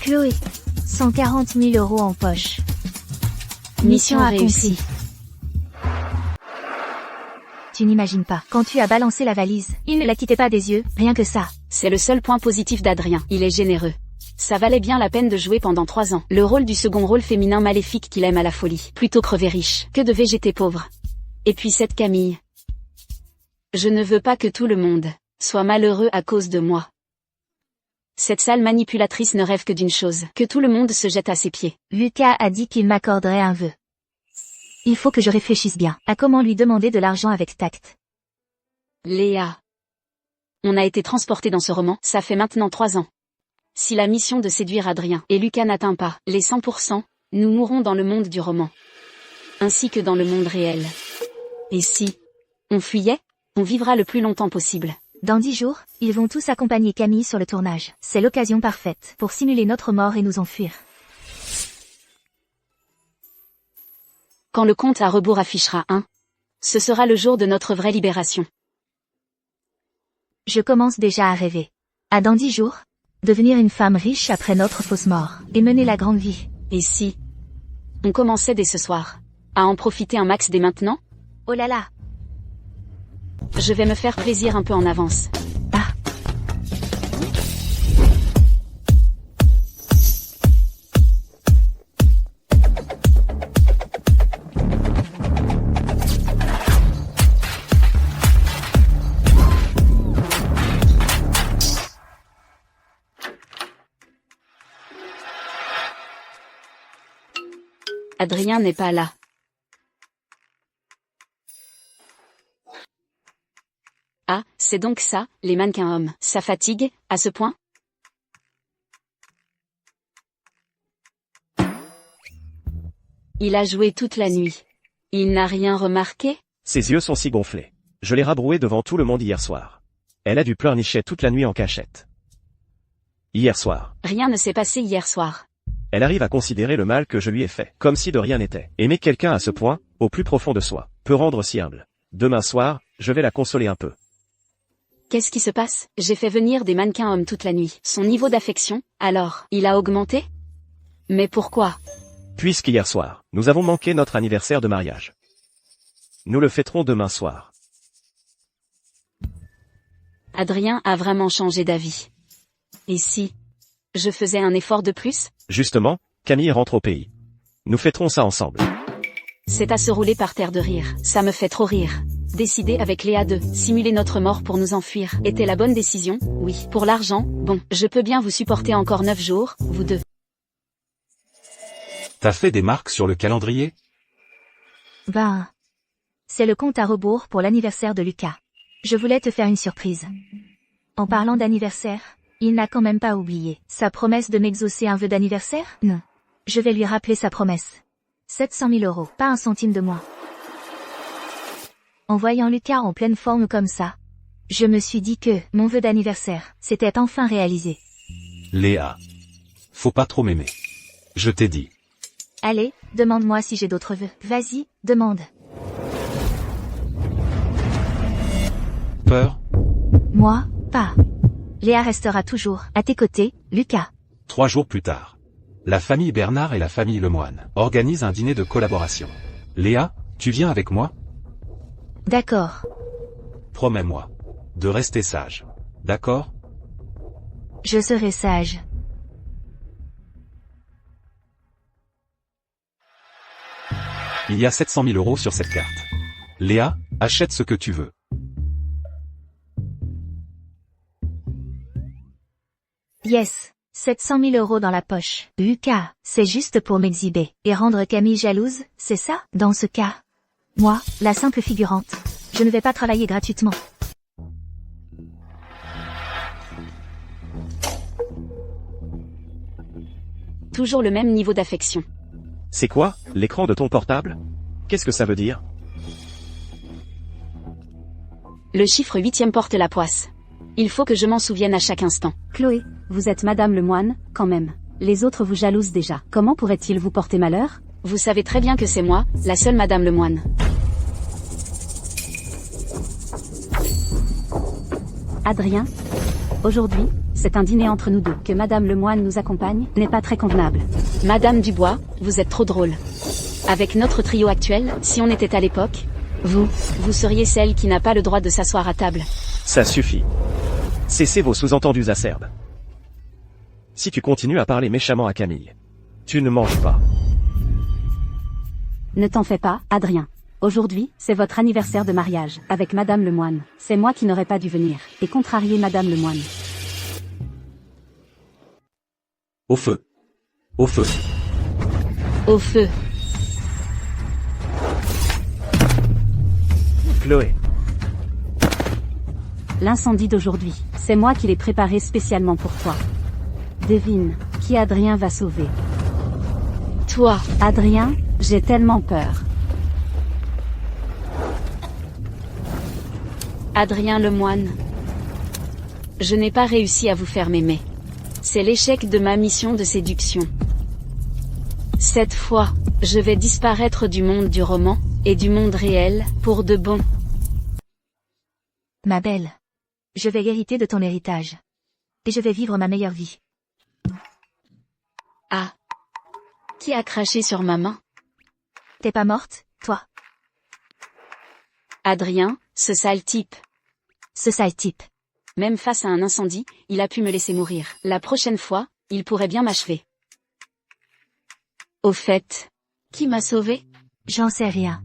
Chloé. 140 000 € en poche. Mission accomplie. Tu n'imagines pas. Quand tu as balancé la valise, il ne la quittait pas des yeux, rien que ça. C'est le seul point positif d'Adrien. Il est généreux. Ça valait bien la peine de jouer pendant 3 ans. Le rôle du second rôle féminin maléfique qu'il aime à la folie. Plutôt crever riche que de végéter pauvre. Et puis cette Camille. Je ne veux pas que tout le monde soit malheureux à cause de moi. Cette sale manipulatrice ne rêve que d'une chose, que tout le monde se jette à ses pieds. Lucas a dit qu'il m'accorderait un vœu. Il faut que je réfléchisse bien à comment lui demander de l'argent avec tact. Léa. On a été transporté dans ce roman, ça fait maintenant 3 ans. Si la mission de séduire Adrien et Lucas n'atteint pas les 100%, nous mourrons dans le monde du roman. Ainsi que dans le monde réel. Et si on fuyait, on vivra le plus longtemps possible. Dans 10 jours, ils vont tous accompagner Camille sur le tournage. C'est l'occasion parfaite pour simuler notre mort et nous enfuir. Quand le compte à rebours affichera 1, ce sera le jour de notre vraie libération. Je commence déjà à rêver. À dans 10 jours, devenir une femme riche après notre fausse mort, et mener la grande vie. Et si on commençait dès ce soir à en profiter un max dès maintenant? Oh là là! Je vais me faire plaisir un peu en avance. Ah! Adrien n'est pas là. Ah, c'est donc ça, les mannequins hommes. Ça fatigue, à ce point? Il a joué toute la nuit. Il n'a rien remarqué? Ses yeux sont si gonflés. Je l'ai rabroué devant tout le monde hier soir. Elle a dû pleurnicher toute la nuit en cachette. Hier soir. Rien ne s'est passé hier soir. Elle arrive à considérer le mal que je lui ai fait, comme si de rien n'était. Aimer quelqu'un à ce point, au plus profond de soi, peut rendre si humble. Demain soir, je vais la consoler un peu. Qu'est-ce qui se passe? J'ai fait venir des mannequins hommes toute la nuit. Son niveau d'affection, alors, il a augmenté? Mais pourquoi? Puisqu'hier soir, nous avons manqué notre anniversaire de mariage. Nous le fêterons demain soir. Adrien a vraiment changé d'avis. Et si je faisais un effort de plus? Justement, Camille rentre au pays. Nous fêterons ça ensemble. C'est à se rouler par terre de rire. Ça me fait trop rire. Décider avec Léa de simuler notre mort pour nous enfuir était la bonne décision? Oui. Pour l'argent, bon, je peux bien vous supporter encore 9 jours, vous deux. T'as fait des marques sur le calendrier? Ben, c'est le compte à rebours pour l'anniversaire de Lucas. Je voulais te faire une surprise. En parlant d'anniversaire, il n'a quand même pas oublié sa promesse de m'exaucer un vœu d'anniversaire? Non. Je vais lui rappeler sa promesse. 700 000 €, pas un centime de moins. En voyant Lucas en pleine forme comme ça, je me suis dit que mon vœu d'anniversaire s'était enfin réalisé. Léa. Faut pas trop m'aimer. Je t'ai dit. Allez, demande-moi si j'ai d'autres vœux. Vas-y, demande. Peur? Moi, pas. Léa restera toujours à tes côtés, Lucas. 3 jours plus tard. La famille Bernard et la famille Lemoine organisent un dîner de collaboration. Léa, tu viens avec moi? D'accord. Promets-moi de rester sage. D'accord? Je serai sage. Il y a 700 000 € sur cette carte. Léa, achète ce que tu veux. Yes. 700 000 € dans la poche. Lucas, c'est juste pour m'exhiber et rendre Camille jalouse, c'est ça? Dans ce cas, moi, la simple figurante, je ne vais pas travailler gratuitement. Toujours le même niveau d'affection. C'est quoi, l'écran de ton portable? Qu'est-ce que ça veut dire? Le chiffre 8e porte la poisse. Il faut que je m'en souvienne à chaque instant. Chloé, vous êtes Madame Lemoine, quand même. Les autres vous jalousent déjà. Comment pourraient-ils vous porter malheur? Vous savez très bien que c'est moi, la seule Madame Lemoine. Adrien, aujourd'hui, c'est un dîner entre nous deux. Que Madame Lemoine nous accompagne n'est pas très convenable. Madame Dubois, vous êtes trop drôle. Avec notre trio actuel, si on était à l'époque, vous seriez celle qui n'a pas le droit de s'asseoir à table. Ça suffit. Cessez vos sous-entendus acerbes. Si tu continues à parler méchamment à Camille, tu ne manges pas. Ne t'en fais pas, Adrien. Aujourd'hui, c'est votre anniversaire de mariage, avec Madame Lemoine. C'est moi qui n'aurais pas dû venir, et contrarier Madame Lemoine. Au feu. Au feu. Au feu. Chloé. L'incendie d'aujourd'hui, c'est moi qui l'ai préparé spécialement pour toi. Devine, qui Adrien va sauver? Toi, Adrien, j'ai tellement peur. Adrien Lemoine. Je n'ai pas réussi à vous faire m'aimer. C'est l'échec de ma mission de séduction. Cette fois, je vais disparaître du monde du roman, et du monde réel, pour de bon. Ma belle. Je vais hériter de ton héritage. Et je vais vivre ma meilleure vie. Ah. Qui a craché sur ma main? T'es pas morte, toi? Adrien, ce sale type. Ce sale type. Même face à un incendie, il a pu me laisser mourir. La prochaine fois, il pourrait bien m'achever. Au fait, qui m'a sauvé? J'en sais rien.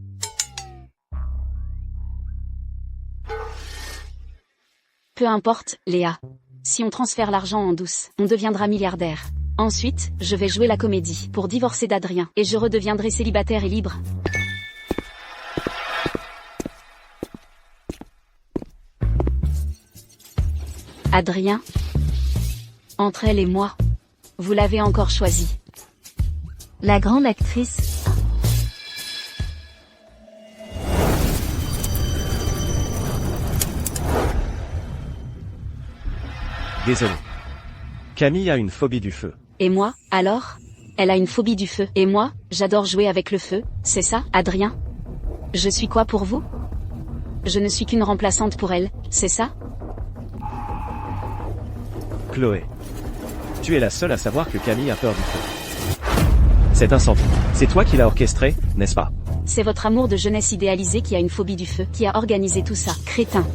Peu importe, Léa. Si on transfère l'argent en douce, on deviendra milliardaire. Ensuite, je vais jouer la comédie pour divorcer d'Adrien, et je redeviendrai célibataire et libre. Adrien, entre elle et moi, vous l'avez encore choisi. La grande actrice. Désolé. Camille a une phobie du feu. Et moi, alors? Elle a une phobie du feu. Et moi, j'adore jouer avec le feu, c'est ça, Adrien? Je suis quoi pour vous? Je ne suis qu'une remplaçante pour elle, c'est ça? Chloé. Tu es la seule à savoir que Camille a peur du feu. Cet incendie, c'est toi qui l'as orchestré, n'est-ce pas? C'est votre amour de jeunesse idéalisé qui a une phobie du feu, qui a organisé tout ça, crétin.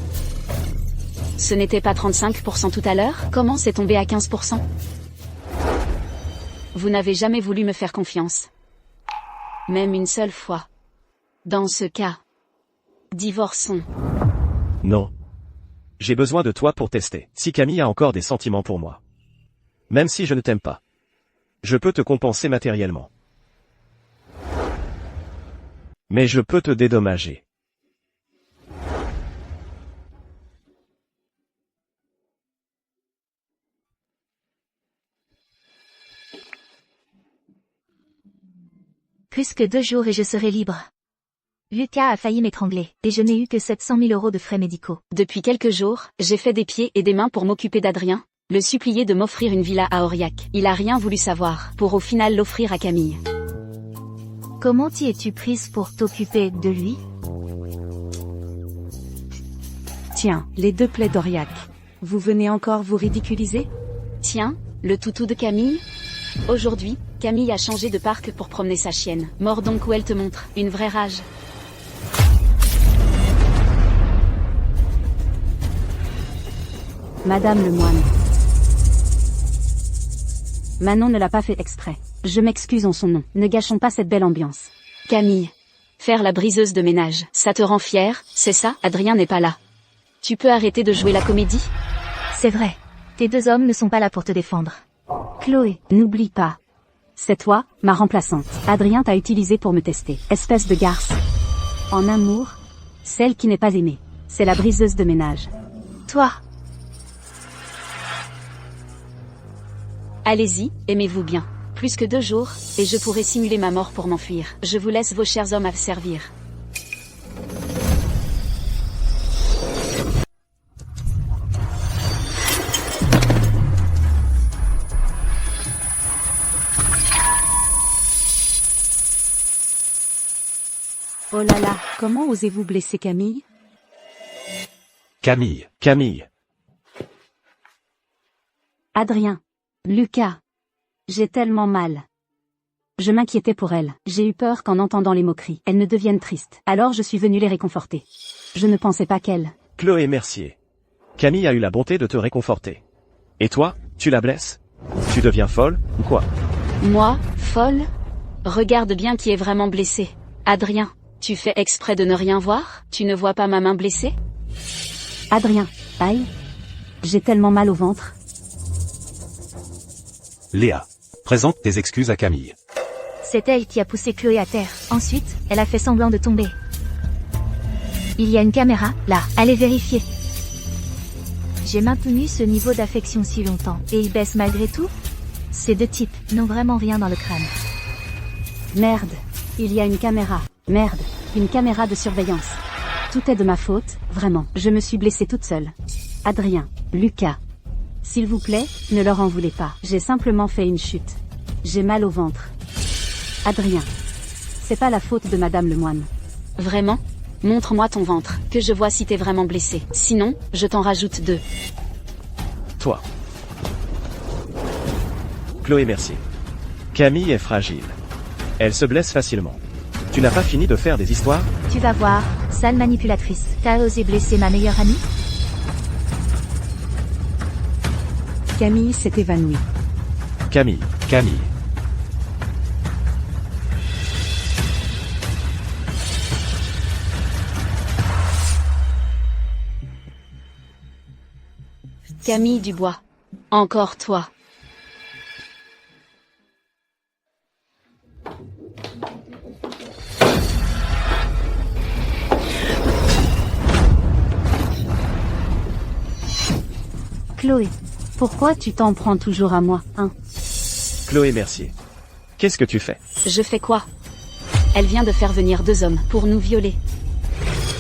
Ce n'était pas 35% tout à l'heure? Comment c'est tombé à 15%? Vous n'avez jamais voulu me faire confiance. Même une seule fois. Dans ce cas, divorçons. Non. J'ai besoin de toi pour tester si Camille a encore des sentiments pour moi. Même si je ne t'aime pas. Je peux te compenser matériellement. Mais je peux te dédommager. Plus que 2 jours et je serai libre. Lucas a failli m'étrangler, et je n'ai eu que 700 000 € de frais médicaux. Depuis quelques jours, j'ai fait des pieds et des mains pour m'occuper d'Adrien, le supplier de m'offrir une villa à Aurillac. Il a rien voulu savoir, pour au final l'offrir à Camille. Comment t'y es-tu prise pour t'occuper de lui? Tiens, les deux plaies d'Aurillac. Vous venez encore vous ridiculiser? Tiens, le toutou de Camille? Aujourd'hui, Camille a changé de parc pour promener sa chienne. Mort donc où elle te montre, une vraie rage. Madame Lemoine. Manon ne l'a pas fait exprès. Je m'excuse en son nom. Ne gâchons pas cette belle ambiance. Camille. Faire la briseuse de ménage. Ça te rend fière, c'est ça? Adrien n'est pas là. Tu peux arrêter de jouer la comédie? C'est vrai. Tes 2 hommes ne sont pas là pour te défendre. Chloé, n'oublie pas. C'est toi, ma remplaçante. Adrien t'a utilisé pour me tester. Espèce de garce. En amour, celle qui n'est pas aimée. C'est la briseuse de ménage. Toi. Allez-y, aimez-vous bien. Plus que 2 jours, et je pourrai simuler ma mort pour m'enfuir. Je vous laisse vos chers hommes à servir. Oh là là, comment osez-vous blesser Camille? Camille. Camille. Adrien. Lucas. J'ai tellement mal. Je m'inquiétais pour elle. J'ai eu peur qu'en entendant les moqueries, elles ne deviennent tristes. Alors je suis venue les réconforter. Je ne pensais pas qu'elle... Chloé Mercier. Camille a eu la bonté de te réconforter. Et toi, tu la blesses? Tu deviens folle, ou quoi? Moi, folle? Regarde bien qui est vraiment blessé. Adrien, tu fais exprès de ne rien voir? Tu ne vois pas ma main blessée? Adrien, aïe. J'ai tellement mal au ventre. Léa. Présente tes excuses à Camille. C'est elle qui a poussé Chloé à terre. Ensuite, elle a fait semblant de tomber. Il y a une caméra, là. Allez vérifier. J'ai maintenu ce niveau d'affection si longtemps, et il baisse malgré tout? Ces deux types n'ont vraiment rien dans le crâne. Merde. Il y a une caméra. Merde. Une caméra de surveillance. Tout est de ma faute, vraiment. Je me suis blessée toute seule. Adrien. Lucas. S'il vous plaît, ne leur en voulez pas. J'ai simplement fait une chute. J'ai mal au ventre. Adrien. C'est pas la faute de Madame Lemoine. Vraiment? Montre-moi ton ventre, que je vois si t'es vraiment blessé. Sinon, je t'en rajoute 2. Toi. Chloé Mercier. Camille est fragile. Elle se blesse facilement. Tu n'as pas fini de faire des histoires? Tu vas voir, sale manipulatrice. T'as osé blesser ma meilleure amie? Camille s'est évanouie. Camille. Camille. Camille Dubois. Encore toi. Chloé. Pourquoi tu t'en prends toujours à moi, hein? Chloé Mercier. Qu'est-ce que tu fais? Je fais quoi? Elle vient de faire venir 2 hommes pour nous violer.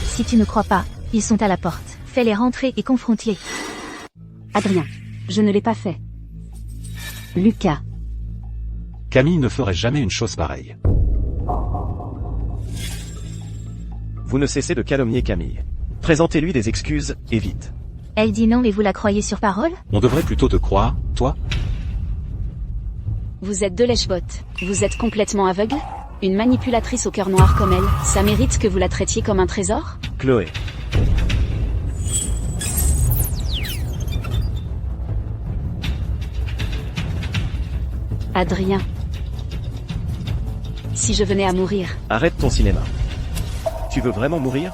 Si tu ne crois pas, ils sont à la porte. Fais-les rentrer et confronte-les. Adrien. Je ne l'ai pas fait. Lucas. Camille ne ferait jamais une chose pareille. Vous ne cessez de calomnier Camille. Présentez-lui des excuses, et vite. Elle dit non et vous la croyez sur parole? On devrait plutôt te croire, toi? Vous êtes 2 lèche-bottes. Vous êtes complètement aveugle? Une manipulatrice au cœur noir comme elle, ça mérite que vous la traitiez comme un trésor? Chloé. Adrien. Si je venais à mourir. Arrête ton cinéma. Tu veux vraiment mourir?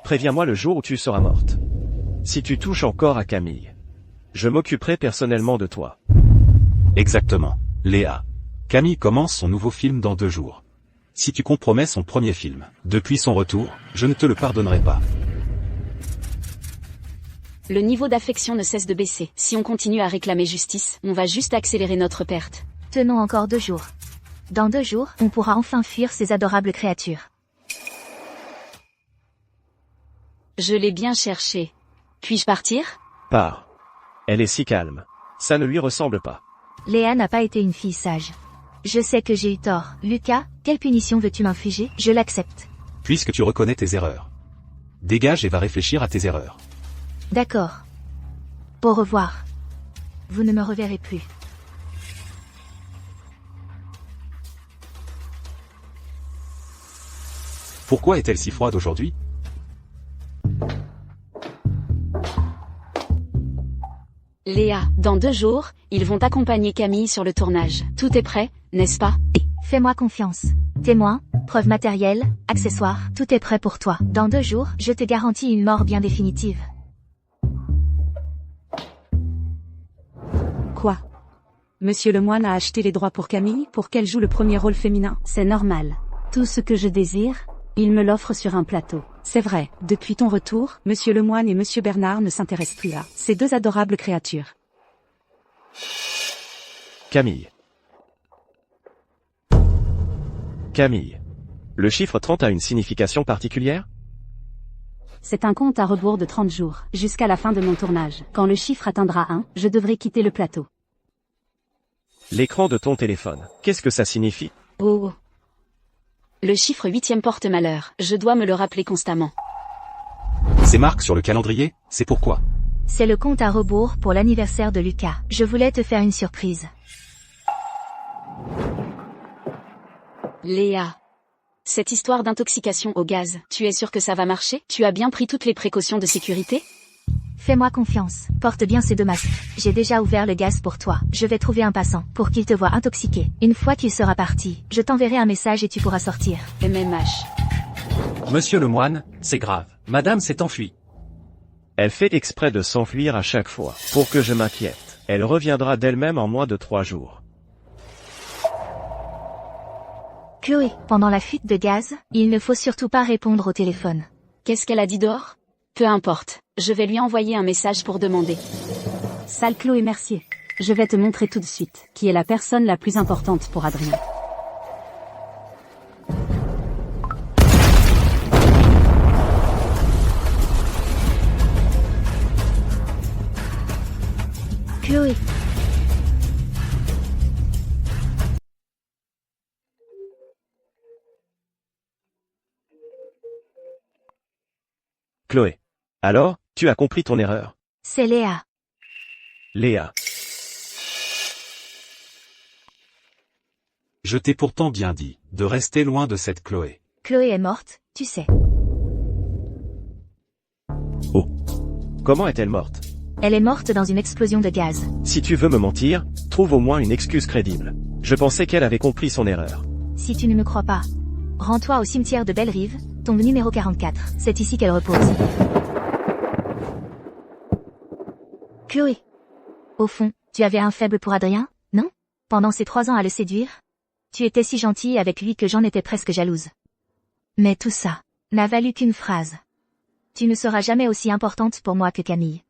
Préviens-moi le jour où tu seras morte. Si tu touches encore à Camille, je m'occuperai personnellement de toi. Exactement. Léa. Camille commence son nouveau film dans 2 jours. Si tu compromets son premier film, depuis son retour, je ne te le pardonnerai pas. Le niveau d'affection ne cesse de baisser. Si on continue à réclamer justice, on va juste accélérer notre perte. Tenons encore 2 jours. Dans 2 jours, on pourra enfin fuir ces adorables créatures. Je l'ai bien cherché. Puis-je partir? Pars. Elle est si calme. Ça ne lui ressemble pas. Léa n'a pas été une fille sage. Je sais que j'ai eu tort. Lucas, quelle punition veux-tu m'infliger? Je l'accepte. Puisque tu reconnais tes erreurs. Dégage et va réfléchir à tes erreurs. D'accord. Au revoir. Vous ne me reverrez plus. Pourquoi est-elle si froide aujourd'hui? Léa, dans 2 jours, ils vont accompagner Camille sur le tournage. Tout est prêt, n'est-ce pas? Fais-moi confiance. Témoins, preuves matérielles, accessoires, tout est prêt pour toi. Dans 2 jours, je te garantis une mort bien définitive. Quoi? Monsieur Lemoine a acheté les droits pour Camille pour qu'elle joue le premier rôle féminin. C'est normal. Tout ce que je désire, il me l'offre sur un plateau. C'est vrai, depuis ton retour, Monsieur Lemoine et Monsieur Bernard ne s'intéressent plus à ces 2 adorables créatures. Camille. Camille. Le chiffre 30 a une signification particulière? C'est un compte à rebours de 30 jours, jusqu'à la fin de mon tournage. Quand le chiffre atteindra 1, je devrai quitter le plateau. L'écran de ton téléphone. Qu'est-ce que ça signifie? Oh. Le chiffre 8e porte malheur. Je dois me le rappeler constamment. Ces marques sur le calendrier, c'est pourquoi? C'est le compte à rebours pour l'anniversaire de Lucas. Je voulais te faire une surprise. Léa. Cette histoire d'intoxication au gaz, tu es sûre que ça va marcher? Tu as bien pris toutes les précautions de sécurité? Fais-moi confiance. Porte bien ces 2 masques. J'ai déjà ouvert le gaz pour toi. Je vais trouver un passant pour qu'il te voie intoxiqué. Une fois qu'il sera parti, je t'enverrai un message et tu pourras sortir. MMH. Monsieur le moine, c'est grave. Madame s'est enfuie. Elle fait exprès de s'enfuir à chaque fois, pour que je m'inquiète. Elle reviendra d'elle-même en moins de 3 jours. Chloé, pendant la fuite de gaz, il ne faut surtout pas répondre au téléphone. Qu'est-ce qu'elle a dit dehors? Peu importe, je vais lui envoyer un message pour demander. Sale Chloé Mercier. Je vais te montrer tout de suite qui est la personne la plus importante pour Adrien. Chloé. Chloé. Alors, tu as compris ton erreur? C'est Léa. Léa. Je t'ai pourtant bien dit de rester loin de cette Chloé. Chloé est morte, tu sais. Oh. Comment est-elle morte? Elle est morte dans une explosion de gaz. Si tu veux me mentir, trouve au moins une excuse crédible. Je pensais qu'elle avait compris son erreur. Si tu ne me crois pas, rends-toi au cimetière de Belle-Rive, tombe numéro 44. C'est ici qu'elle repose. Chloé. Au fond, tu avais un faible pour Adrien, non? Pendant ces 3 ans à le séduire? Tu étais si gentille avec lui que j'en étais presque jalouse. Mais tout ça n'a valu qu'une phrase. Tu ne seras jamais aussi importante pour moi que Camille.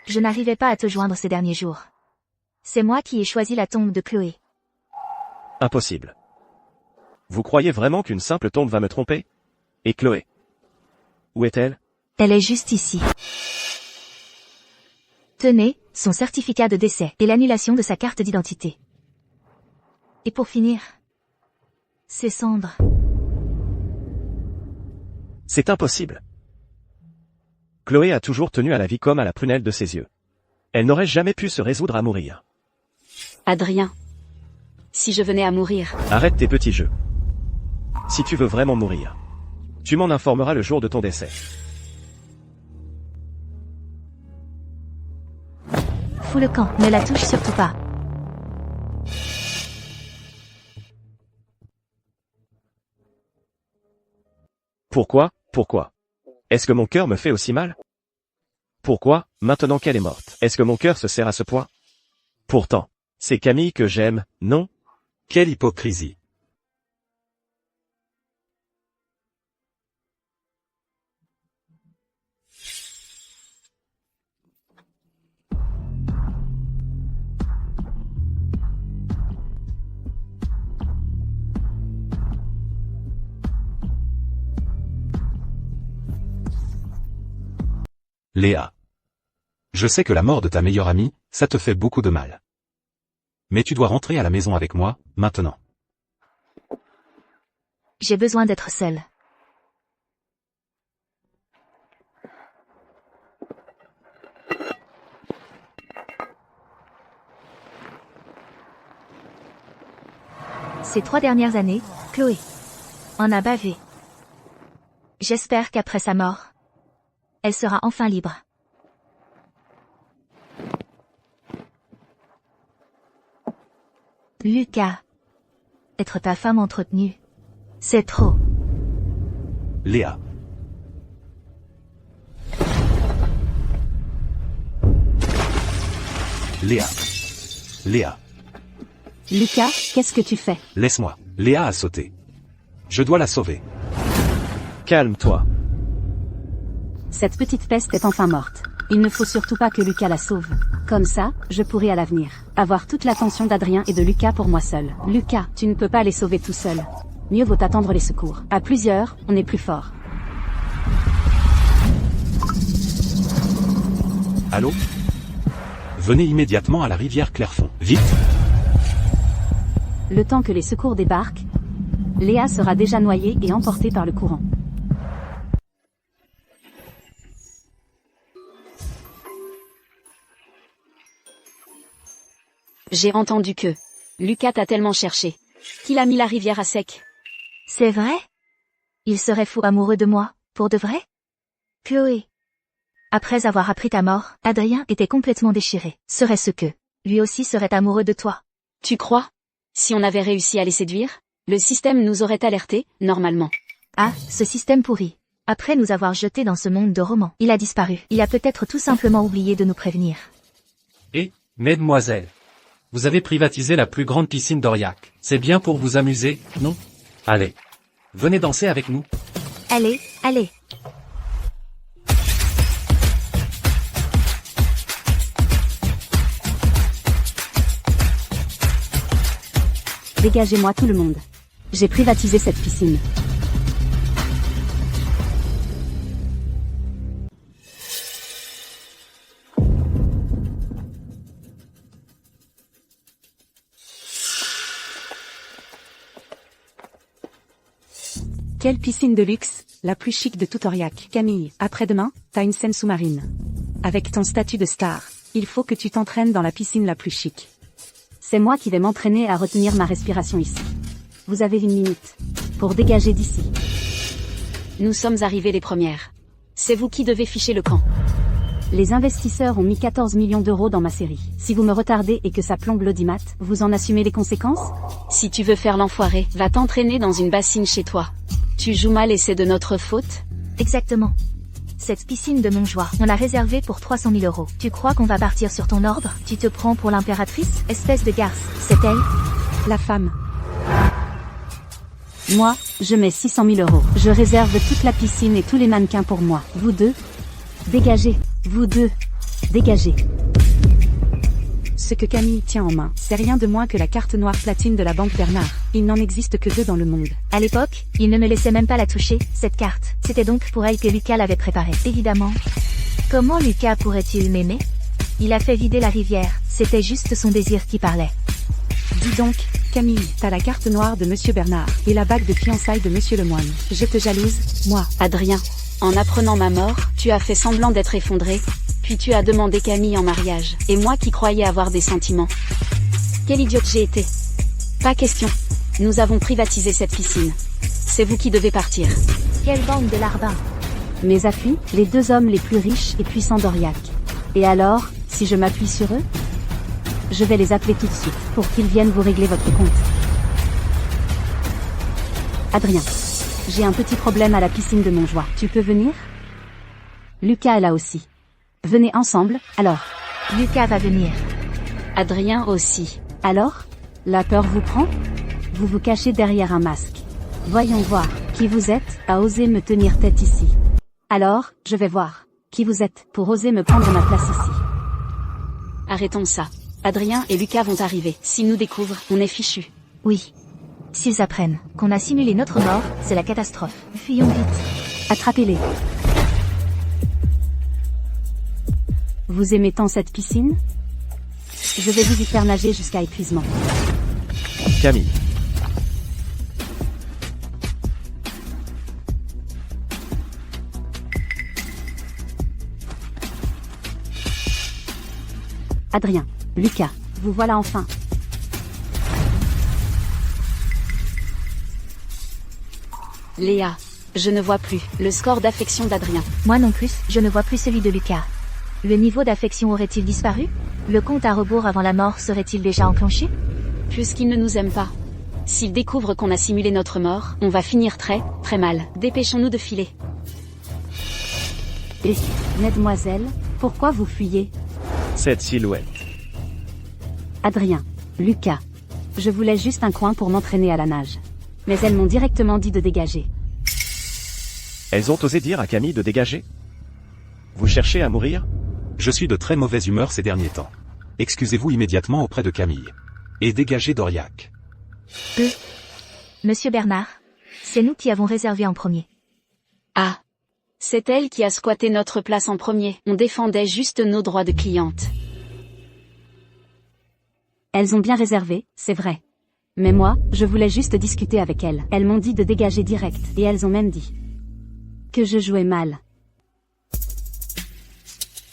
Je n'arrivais pas à te joindre ces derniers jours. C'est moi qui ai choisi la tombe de Chloé. Impossible. Vous croyez vraiment qu'une simple tombe va me tromper? Et Chloé? Où est-elle? Elle est juste ici. Tenez, son certificat de décès et l'annulation de sa carte d'identité. Et pour finir, ses cendres. C'est impossible. Chloé a toujours tenu à la vie comme à la prunelle de ses yeux. Elle n'aurait jamais pu se résoudre à mourir. Adrien. Si je venais à mourir. Arrête tes petits jeux. Si tu veux vraiment mourir, tu m'en informeras le jour de ton décès. Fous le camp, ne la touche surtout pas. Pourquoi? Est-ce que mon cœur me fait aussi mal? Pourquoi, maintenant qu'elle est morte, est-ce que mon cœur se serre à ce point? Pourtant, c'est Camille que j'aime, non? Quelle hypocrisie. Léa. Je sais que la mort de ta meilleure amie, ça te fait beaucoup de mal. Mais tu dois rentrer à la maison avec moi, maintenant. J'ai besoin d'être seule. Ces 3 dernières années, Chloé en a bavé. J'espère qu'après sa mort, elle sera enfin libre. Lucas. Être ta femme entretenue. C'est trop. Léa. Léa. Léa. Lucas, qu'est-ce que tu fais? Laisse-moi. Léa a sauté. Je dois la sauver. Calme-toi. Cette petite peste est enfin morte. Il ne faut surtout pas que Lucas la sauve. Comme ça, je pourrai à l'avenir avoir toute l'attention d'Adrien et de Lucas pour moi seul. Lucas, tu ne peux pas les sauver tout seul. Mieux vaut attendre les secours. À plusieurs, on est plus fort. Allô? Venez immédiatement à la rivière Clairfond. Vite! Le temps que les secours débarquent, Léa sera déjà noyée et emportée par le courant. J'ai entendu que Lucas t'a tellement cherché qu'il a mis la rivière à sec. C'est vrai? Il serait fou amoureux de moi, pour de vrai? Chloé. Après avoir appris ta mort, Adrien était complètement déchiré. Serait-ce que lui aussi serait amoureux de toi? Tu crois? Si on avait réussi à les séduire, le système nous aurait alertés, normalement. Ah, ce système pourri. Après nous avoir jetés dans ce monde de romans, il a disparu. Il a peut-être tout simplement oublié de nous prévenir. Et, mesdemoiselles, vous avez privatisé la plus grande piscine d'Aurillac. C'est bien pour vous amuser, non? Allez. Venez danser avec nous. Allez, allez. Dégagez-moi tout le monde. J'ai privatisé cette piscine. Quelle piscine de luxe, la plus chic de tout Aurillac. Camille, après-demain, t'as une scène sous-marine. Avec ton statut de star, il faut que tu t'entraînes dans la piscine la plus chic. C'est moi qui vais m'entraîner à retenir ma respiration ici. Vous avez 1 minute pour dégager d'ici. Nous sommes arrivés les premières. C'est vous qui devez ficher le camp. Les investisseurs ont mis 14 millions d'euros dans ma série. Si vous me retardez et que ça plombe l'audimat, vous en assumez les conséquences? Si tu veux faire l'enfoiré, va t'entraîner dans une bassine chez toi. Tu joues mal et c'est de notre faute? Exactement. Cette piscine de Montjoie, on l'a réservée pour 300 000 euros. Tu crois qu'on va partir sur ton ordre? Tu te prends pour l'impératrice? Espèce de garce. C'est elle? La femme. Moi, je mets 600 000 euros. Je réserve toute la piscine et tous les mannequins pour moi. Vous deux, dégagez. Vous deux, dégagez. Ce que Camille tient en main, c'est rien de moins que la carte noire platine de la Banque Bernard. Il n'en existe que 2 dans le monde. À l'époque, il ne me laissait même pas la toucher, cette carte. C'était donc pour elle que Lucas l'avait préparée. Évidemment. Comment Lucas pourrait-il m'aimer? Il a fait vider la rivière, c'était juste son désir qui parlait. Dis donc, Camille, t'as la carte noire de Monsieur Bernard et la bague de fiançailles de Monsieur Lemoine. Je te jalouse, moi. Adrien, en apprenant ma mort, tu as fait semblant d'être effondré, puis tu as demandé Camille en mariage, et moi qui croyais avoir des sentiments. Quelle idiote j'ai été. Pas question. Nous avons privatisé cette piscine. C'est vous qui devez partir. Quelle bande de larbins. Mes appuis, les 2 hommes les plus riches et puissants d'Aurillac. Et alors, si je m'appuie sur eux? Je vais les appeler tout de suite, pour qu'ils viennent vous régler votre compte. Adrien, j'ai un petit problème à la piscine de Montjoie. Tu peux venir? Lucas est là aussi. Venez ensemble, alors. Lucas va venir. Adrien aussi. Alors? La peur vous prend? Vous vous cachez derrière un masque. Voyons voir, qui vous êtes, à oser me tenir tête ici. Alors, je vais voir, qui vous êtes, pour oser me prendre ma place ici. Arrêtons ça. Adrien et Lucas vont arriver. S'ils nous découvrent, on est fichus. Oui. S'ils apprennent qu'on a simulé notre mort, c'est la catastrophe. Fuyons vite. Attrapez-les. Vous aimez tant cette piscine? Je vais vous y faire nager jusqu'à épuisement. Camille. Adrien, Lucas, vous voilà enfin. Léa, je ne vois plus le score d'affection d'Adrien. Moi non plus, je ne vois plus celui de Lucas. Le niveau d'affection aurait-il disparu? Le compte à rebours avant la mort serait-il déjà enclenché? Puisqu'il ne nous aime pas. S'il découvre qu'on a simulé notre mort, on va finir très, très mal. Dépêchons-nous de filer. Et, mesdemoiselles, pourquoi vous fuyez? Cette silhouette. Adrien, Lucas. Je voulais juste un coin pour m'entraîner à la nage. Mais elles m'ont directement dit de dégager. Elles ont osé dire à Camille de dégager? Vous cherchez à mourir? Je suis de très mauvaise humeur ces derniers temps. Excusez-vous immédiatement auprès de Camille. Et dégagez d'Aurillac. Monsieur Bernard, c'est nous qui avons réservé en premier. Ah. C'est elle qui a squatté notre place en premier. On défendait juste nos droits de cliente. Elles ont bien réservé, c'est vrai. Mais moi, je voulais juste discuter avec elles. Elles m'ont dit de dégager direct, et elles ont même dit que je jouais mal.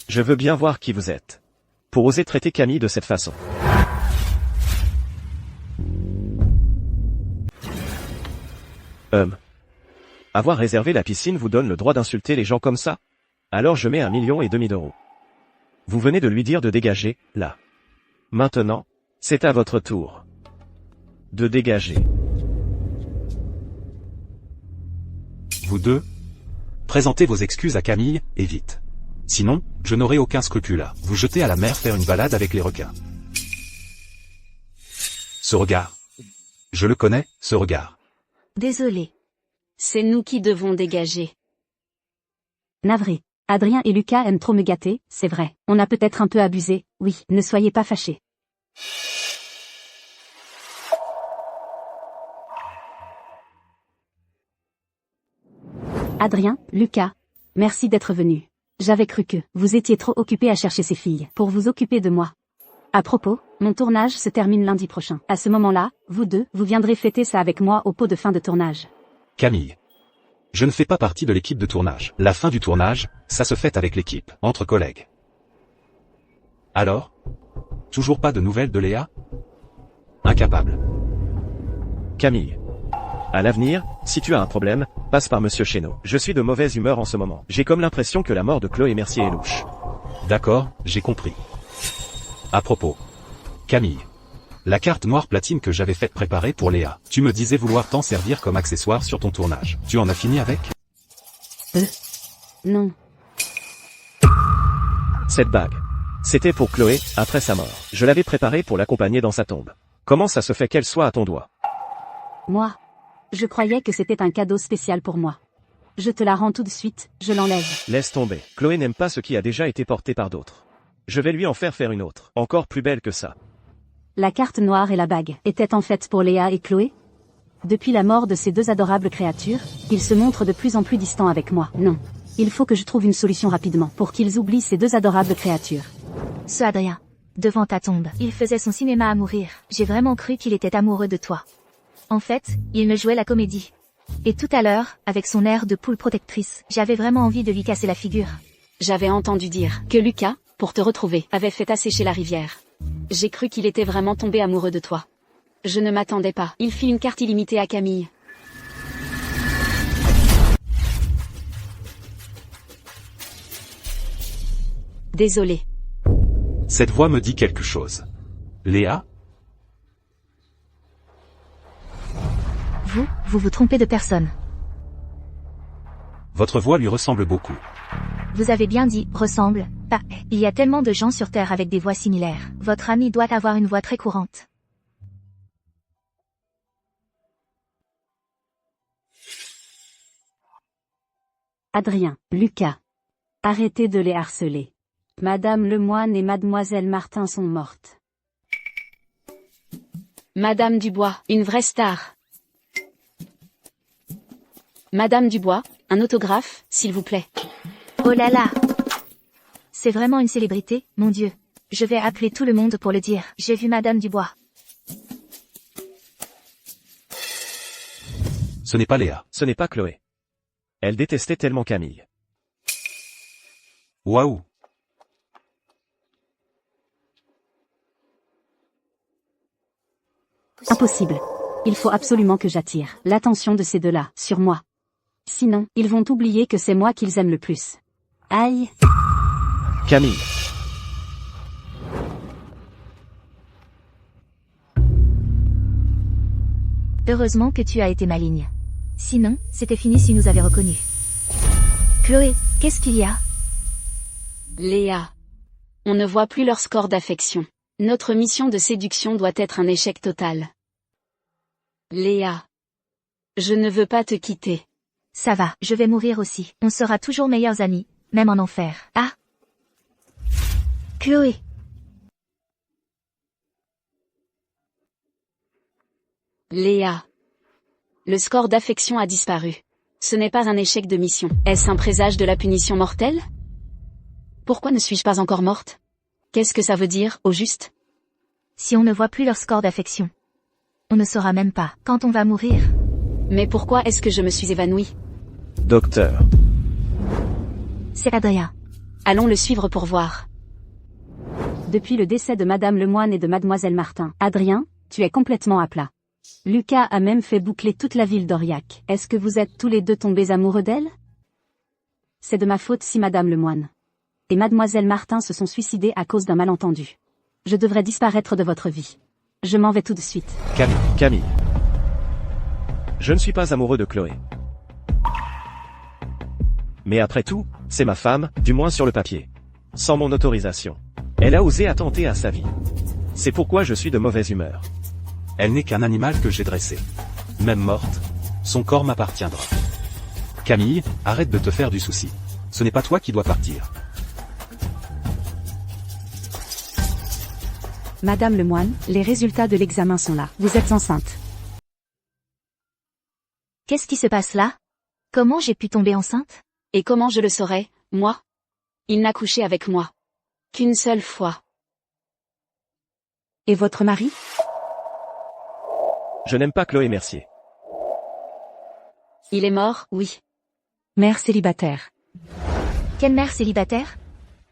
Je veux bien voir qui vous êtes. Pour oser traiter Camille de cette façon. Avoir réservé la piscine vous donne le droit d'insulter les gens comme ça? Alors je mets 1,5 million d'euros. Vous venez de lui dire de dégager, là. Maintenant, c'est à votre tour. De dégager. Vous deux, présentez vos excuses à Camille, et vite. Sinon, je n'aurai aucun scrupule à vous jeter à la mer faire une balade avec les requins. Ce regard. Je le connais, ce regard. Désolé. C'est nous qui devons dégager. Navré. Adrien et Lucas aiment trop me gâter, c'est vrai. On a peut-être un peu abusé, oui, ne soyez pas fâchés. Adrien, Lucas, merci d'être venus. J'avais cru que vous étiez trop occupés à chercher ces filles pour vous occuper de moi. À propos, mon tournage se termine lundi prochain. À ce moment-là, vous deux, vous viendrez fêter ça avec moi au pot de fin de tournage. Camille. Je ne fais pas partie de l'équipe de tournage. La fin du tournage, ça se fête avec l'équipe, entre collègues. Alors? Toujours pas de nouvelles de Léa? Incapable. Camille. À l'avenir, si tu as un problème, passe par Monsieur Chéneau. Je suis de mauvaise humeur en ce moment. J'ai comme l'impression que la mort de Chloé Mercier est louche. D'accord, j'ai compris. À propos. Camille. La carte noire platine que j'avais faite préparer pour Léa, tu me disais vouloir t'en servir comme accessoire sur ton tournage. Tu en as fini avec? Non. Cette bague. C'était pour Chloé, après sa mort. Je l'avais préparée pour l'accompagner dans sa tombe. Comment ça se fait qu'elle soit à ton doigt? Moi. Je croyais que c'était un cadeau spécial pour moi. Je te la rends tout de suite, je l'enlève. Laisse tomber. Chloé n'aime pas ce qui a déjà été porté par d'autres. Je vais lui en faire une autre, encore plus belle que ça. La carte noire et la bague étaient en fait pour Léa et Chloé? Depuis la mort de ces deux adorables créatures, ils se montrent de plus en plus distants avec moi. Non. Il faut que je trouve une solution rapidement pour qu'ils oublient ces deux adorables créatures. Ce Adrien. Devant ta tombe. Il faisait son cinéma à mourir. J'ai vraiment cru qu'il était amoureux de toi. En fait, il me jouait la comédie. Et tout à l'heure, avec son air de poule protectrice, j'avais vraiment envie de lui casser la figure. J'avais entendu dire que Lucas, pour te retrouver, avait fait assécher la rivière. J'ai cru qu'il était vraiment tombé amoureux de toi. Je ne m'attendais pas. Il fit une carte illimitée à Camille. Désolé. Cette voix me dit quelque chose. Léa? Vous vous trompez de personne. Votre voix lui ressemble beaucoup. Vous avez bien dit, ressemble, pas. Il y a tellement de gens sur Terre avec des voix similaires. Votre ami doit avoir une voix très courante. Adrien, Lucas. Arrêtez de les harceler. Madame Lemoine et Mademoiselle Martin sont mortes. Madame Dubois, une vraie star. Madame Dubois, un autographe, s'il vous plaît. Oh là là! C'est vraiment une célébrité, mon Dieu. Je vais appeler tout le monde pour le dire. J'ai vu Madame Dubois. Ce n'est pas Léa. Ce n'est pas Chloé. Elle détestait tellement Camille. Waouh. Impossible. Il faut absolument que j'attire l'attention de ces deux-là, sur moi. Sinon, ils vont oublier que c'est moi qu'ils aiment le plus. Aïe. Camille. Heureusement que tu as été maligne. Sinon, c'était fini s'ils nous avaient reconnus. Chloé, qu'est-ce qu'il y a? Léa. On ne voit plus leur score d'affection. Notre mission de séduction doit être un échec total. Léa. Je ne veux pas te quitter. Ça va, je vais mourir aussi. On sera toujours meilleurs amis, même en enfer. Ah! Chloé! Léa. Le score d'affection a disparu. Ce n'est pas un échec de mission. Est-ce un présage de la punition mortelle? Pourquoi ne suis-je pas encore morte? Qu'est-ce que ça veut dire, au juste? Si on ne voit plus leur score d'affection. On ne saura même pas quand on va mourir. Mais pourquoi est-ce que je me suis évanouie? Docteur. C'est Adrien. Allons le suivre pour voir. Depuis le décès de Madame Lemoine et de Mademoiselle Martin, Adrien, tu es complètement à plat. Lucas a même fait boucler toute la ville d'Aurillac. Est-ce que vous êtes tous les deux tombés amoureux d'elle? C'est de ma faute si Madame Lemoine et Mademoiselle Martin se sont suicidés à cause d'un malentendu. Je devrais disparaître de votre vie. Je m'en vais tout de suite. Camille. Je ne suis pas amoureux de Chloé. Mais après tout, c'est ma femme, du moins sur le papier. Sans mon autorisation. Elle a osé attenter à sa vie. C'est pourquoi je suis de mauvaise humeur. Elle n'est qu'un animal que j'ai dressé. Même morte, son corps m'appartiendra. Camille, arrête de te faire du souci. Ce n'est pas toi qui dois partir. Madame Lemoine, les résultats de l'examen sont là. Vous êtes enceinte. Qu'est-ce qui se passe là? Comment j'ai pu tomber enceinte? Et comment je le saurais, moi? Il n'a couché avec moi qu'une seule fois. Et votre mari? Je n'aime pas Chloé Mercier. Il est mort, oui. Mère célibataire. Quelle mère célibataire?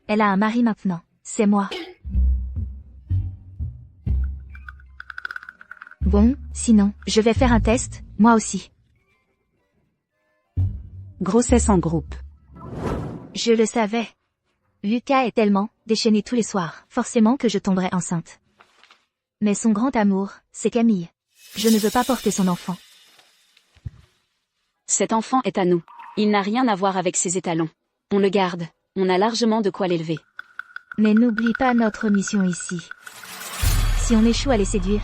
Elle a un mari maintenant. C'est moi. Bon, sinon, je vais faire un test, moi aussi. Grossesse en groupe. Je le savais. Lucas est tellement déchaîné tous les soirs, forcément que je tomberai enceinte. Mais son grand amour, c'est Camille. Je ne veux pas porter son enfant. Cet enfant est à nous. Il n'a rien à voir avec ses étalons. On le garde. On a largement de quoi l'élever. Mais n'oublie pas notre mission ici. Si on échoue à les séduire,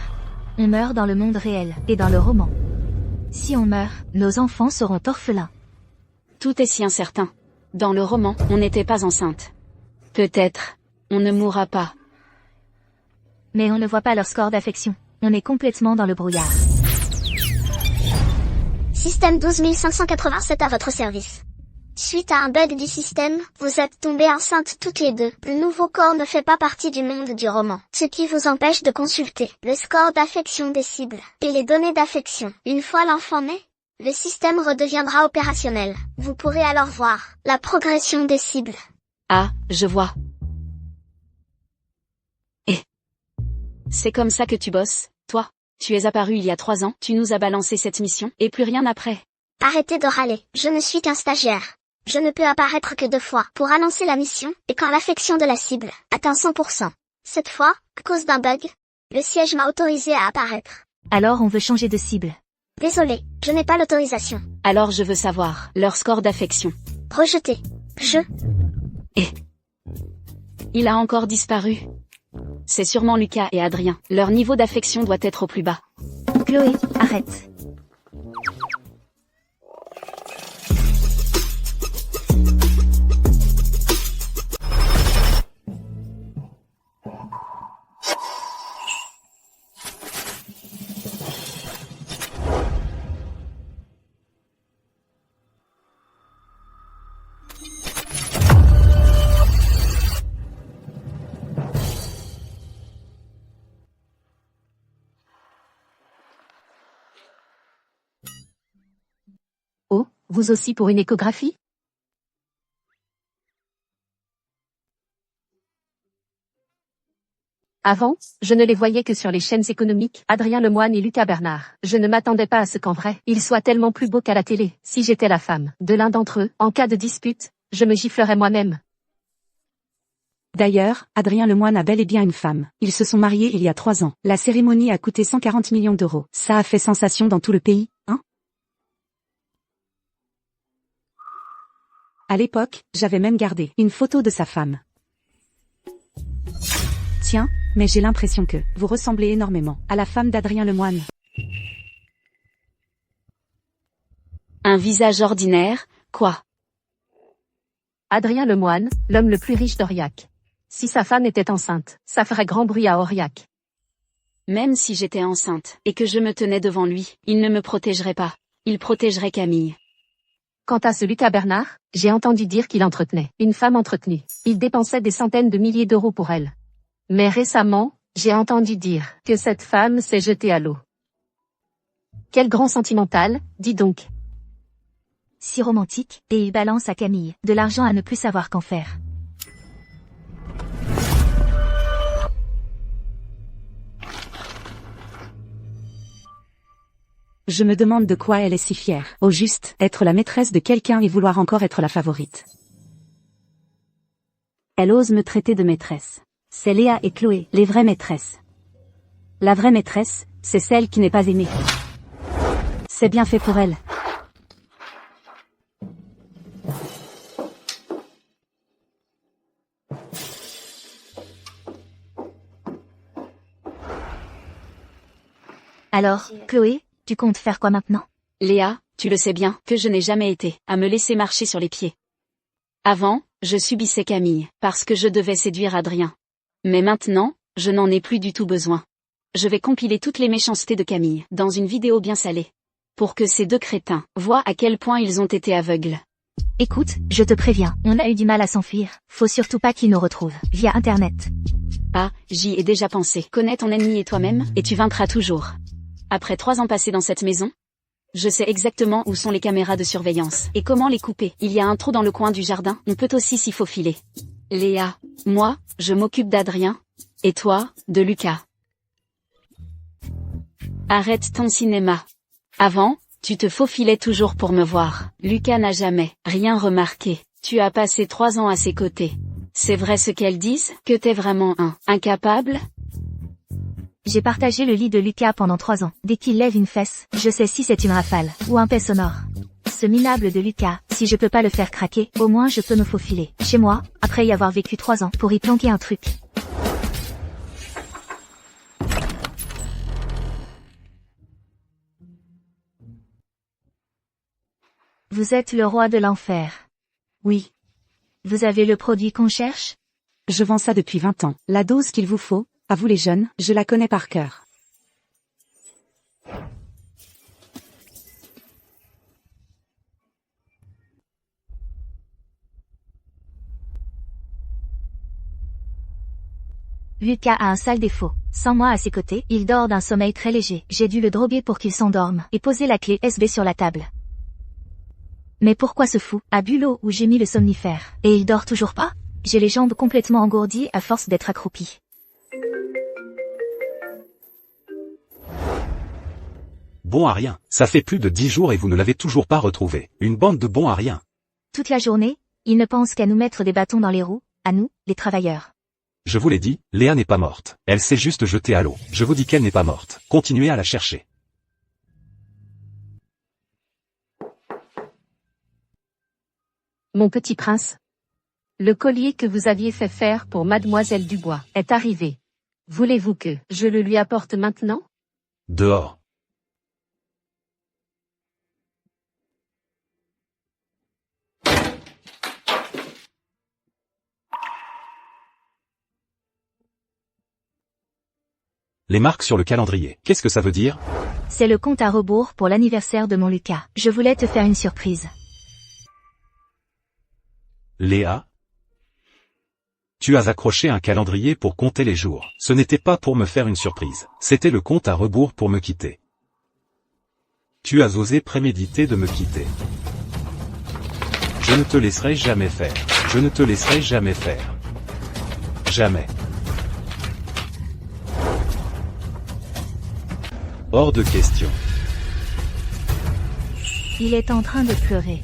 on meurt dans le monde réel et dans le roman. Si on meurt, nos enfants seront orphelins. Tout est si incertain. Dans le roman, on n'était pas enceinte. Peut-être, on ne mourra pas. Mais on ne voit pas leur score d'affection. On est complètement dans le brouillard. Système 12587 à votre service. Suite à un bug du système, vous êtes tombées enceintes toutes les deux. Le nouveau corps ne fait pas partie du monde du roman, ce qui vous empêche de consulter le score d'affection des cibles et les données d'affection. Une fois l'enfant né, le système redeviendra opérationnel. Vous pourrez alors voir la progression des cibles. Ah, je vois. Et c'est comme ça que tu bosses, toi? Tu es apparu il y a 3 ans, tu nous as balancé cette mission, et plus rien après. Arrêtez de râler, je ne suis qu'un stagiaire. Je ne peux apparaître que 2 fois pour annoncer la mission, et quand l'affection de la cible atteint 100%. Cette fois, à cause d'un bug, le siège m'a autorisé à apparaître. Alors on veut changer de cible. Désolé, je n'ai pas l'autorisation. Alors je veux savoir leur score d'affection. Rejeté. Et il a encore disparu. C'est sûrement Lucas et Adrien. Leur niveau d'affection doit être au plus bas. Chloé, arrête. Oh, vous aussi pour une échographie? Avant, je ne les voyais que sur les chaînes économiques, Adrien Lemoine et Lucas Bernard. Je ne m'attendais pas à ce qu'en vrai, ils soient tellement plus beaux qu'à la télé. Si j'étais la femme de l'un d'entre eux, en cas de dispute, je me giflerais moi-même. D'ailleurs, Adrien Lemoine a bel et bien une femme. Ils se sont mariés il y a 3 ans. La cérémonie a coûté 140 millions d'euros. Ça a fait sensation dans tout le pays, hein? À l'époque, j'avais même gardé une photo de sa femme. Tiens, mais j'ai l'impression que vous ressemblez énormément à la femme d'Adrien Lemoine. Un visage ordinaire, quoi? Adrien Lemoine, l'homme le plus riche d'Aurillac. Si sa femme était enceinte, ça ferait grand bruit à Aurillac. Même si j'étais enceinte, et que je me tenais devant lui, il ne me protégerait pas. Il protégerait Camille. Quant à ce Lucas Bernard, j'ai entendu dire qu'il entretenait une femme entretenue. Il dépensait des centaines de milliers d'euros pour elle. Mais récemment, j'ai entendu dire que cette femme s'est jetée à l'eau. Quel grand sentimental, dis donc. Si romantique, et il balance à Camille, de l'argent à ne plus savoir qu'en faire. Je me demande de quoi elle est si fière. Au juste, être la maîtresse de quelqu'un et vouloir encore être la favorite. Elle ose me traiter de maîtresse. C'est Léa et Chloé, les vraies maîtresses. La vraie maîtresse, c'est celle qui n'est pas aimée. C'est bien fait pour elle. Alors, Chloé, tu comptes faire quoi maintenant? Léa, tu le sais bien, que je n'ai jamais été à me laisser marcher sur les pieds. Avant, je subissais Camille, parce que je devais séduire Adrien. Mais maintenant, je n'en ai plus du tout besoin. Je vais compiler toutes les méchancetés de Camille, dans une vidéo bien salée. Pour que ces deux crétins voient à quel point ils ont été aveugles. Écoute, je te préviens, on a eu du mal à s'enfuir, faut surtout pas qu'ils nous retrouvent, via internet. Ah, j'y ai déjà pensé. Connais ton ennemi et toi-même, et tu vaincras toujours. Après 3 ans passés dans cette maison, je sais exactement où sont les caméras de surveillance, et comment les couper. Il y a un trou dans le coin du jardin, on peut aussi s'y faufiler. Léa, moi, je m'occupe d'Adrien, et toi, de Lucas. Arrête ton cinéma. Avant, tu te faufilais toujours pour me voir. Lucas n'a jamais rien remarqué. Tu as passé 3 ans à ses côtés. C'est vrai ce qu'elles disent, que t'es vraiment un incapable? J'ai partagé le lit de Lucas pendant 3 ans. Dès qu'il lève une fesse, je sais si c'est une rafale, ou un paix sonore. Ce minable de Lucas, si je peux pas le faire craquer, au moins je peux me faufiler. Chez moi, après y avoir vécu 3 ans, pour y planquer un truc. Vous êtes le roi de l'enfer. Oui, Vous avez le produit qu'on cherche? je vends ça depuis 20 ans. La dose qu'il vous faut, à vous les jeunes, je la connais par cœur. Lucas a un sale défaut. Sans moi à ses côtés, il dort d'un sommeil très léger. J'ai dû le droguer pour qu'il s'endorme, et poser la clé USB sur la table. Mais pourquoi ce fou a bu l'eau où j'ai mis le somnifère? Et il dort toujours pas? J'ai les jambes complètement engourdies à force d'être accroupi. Bon à rien, ça fait plus de 10 jours et vous ne l'avez toujours pas retrouvé. Une bande de bons à rien. Toute la journée, il ne pense qu'à nous mettre des bâtons dans les roues, à nous, les travailleurs. Je vous l'ai dit, Léa n'est pas morte. Elle s'est juste jetée à l'eau. Je vous dis qu'elle n'est pas morte. Continuez à la chercher. Mon petit prince. Le collier que vous aviez fait faire pour mademoiselle Dubois est arrivé. Voulez-vous que je le lui apporte maintenant? Dehors. Les marques sur le calendrier, qu'est-ce que ça veut dire? C'est le compte à rebours pour l'anniversaire de mon Lucas. Je voulais te faire une surprise. Léa? Tu as accroché un calendrier pour compter les jours. Ce n'était pas pour me faire une surprise. C'était le compte à rebours pour me quitter. Tu as osé préméditer de me quitter. Je ne te laisserai jamais faire. Je ne te laisserai jamais faire. Jamais. Hors de question. Il est en train de pleurer.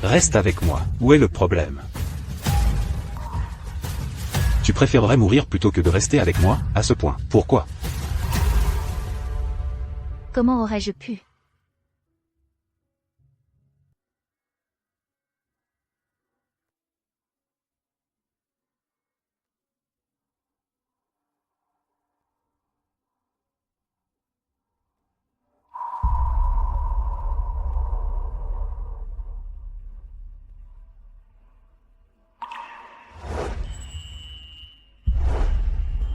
Reste avec moi. Où est le problème? Tu préférerais mourir plutôt que de rester avec moi, à ce point. Pourquoi? Comment aurais-je pu?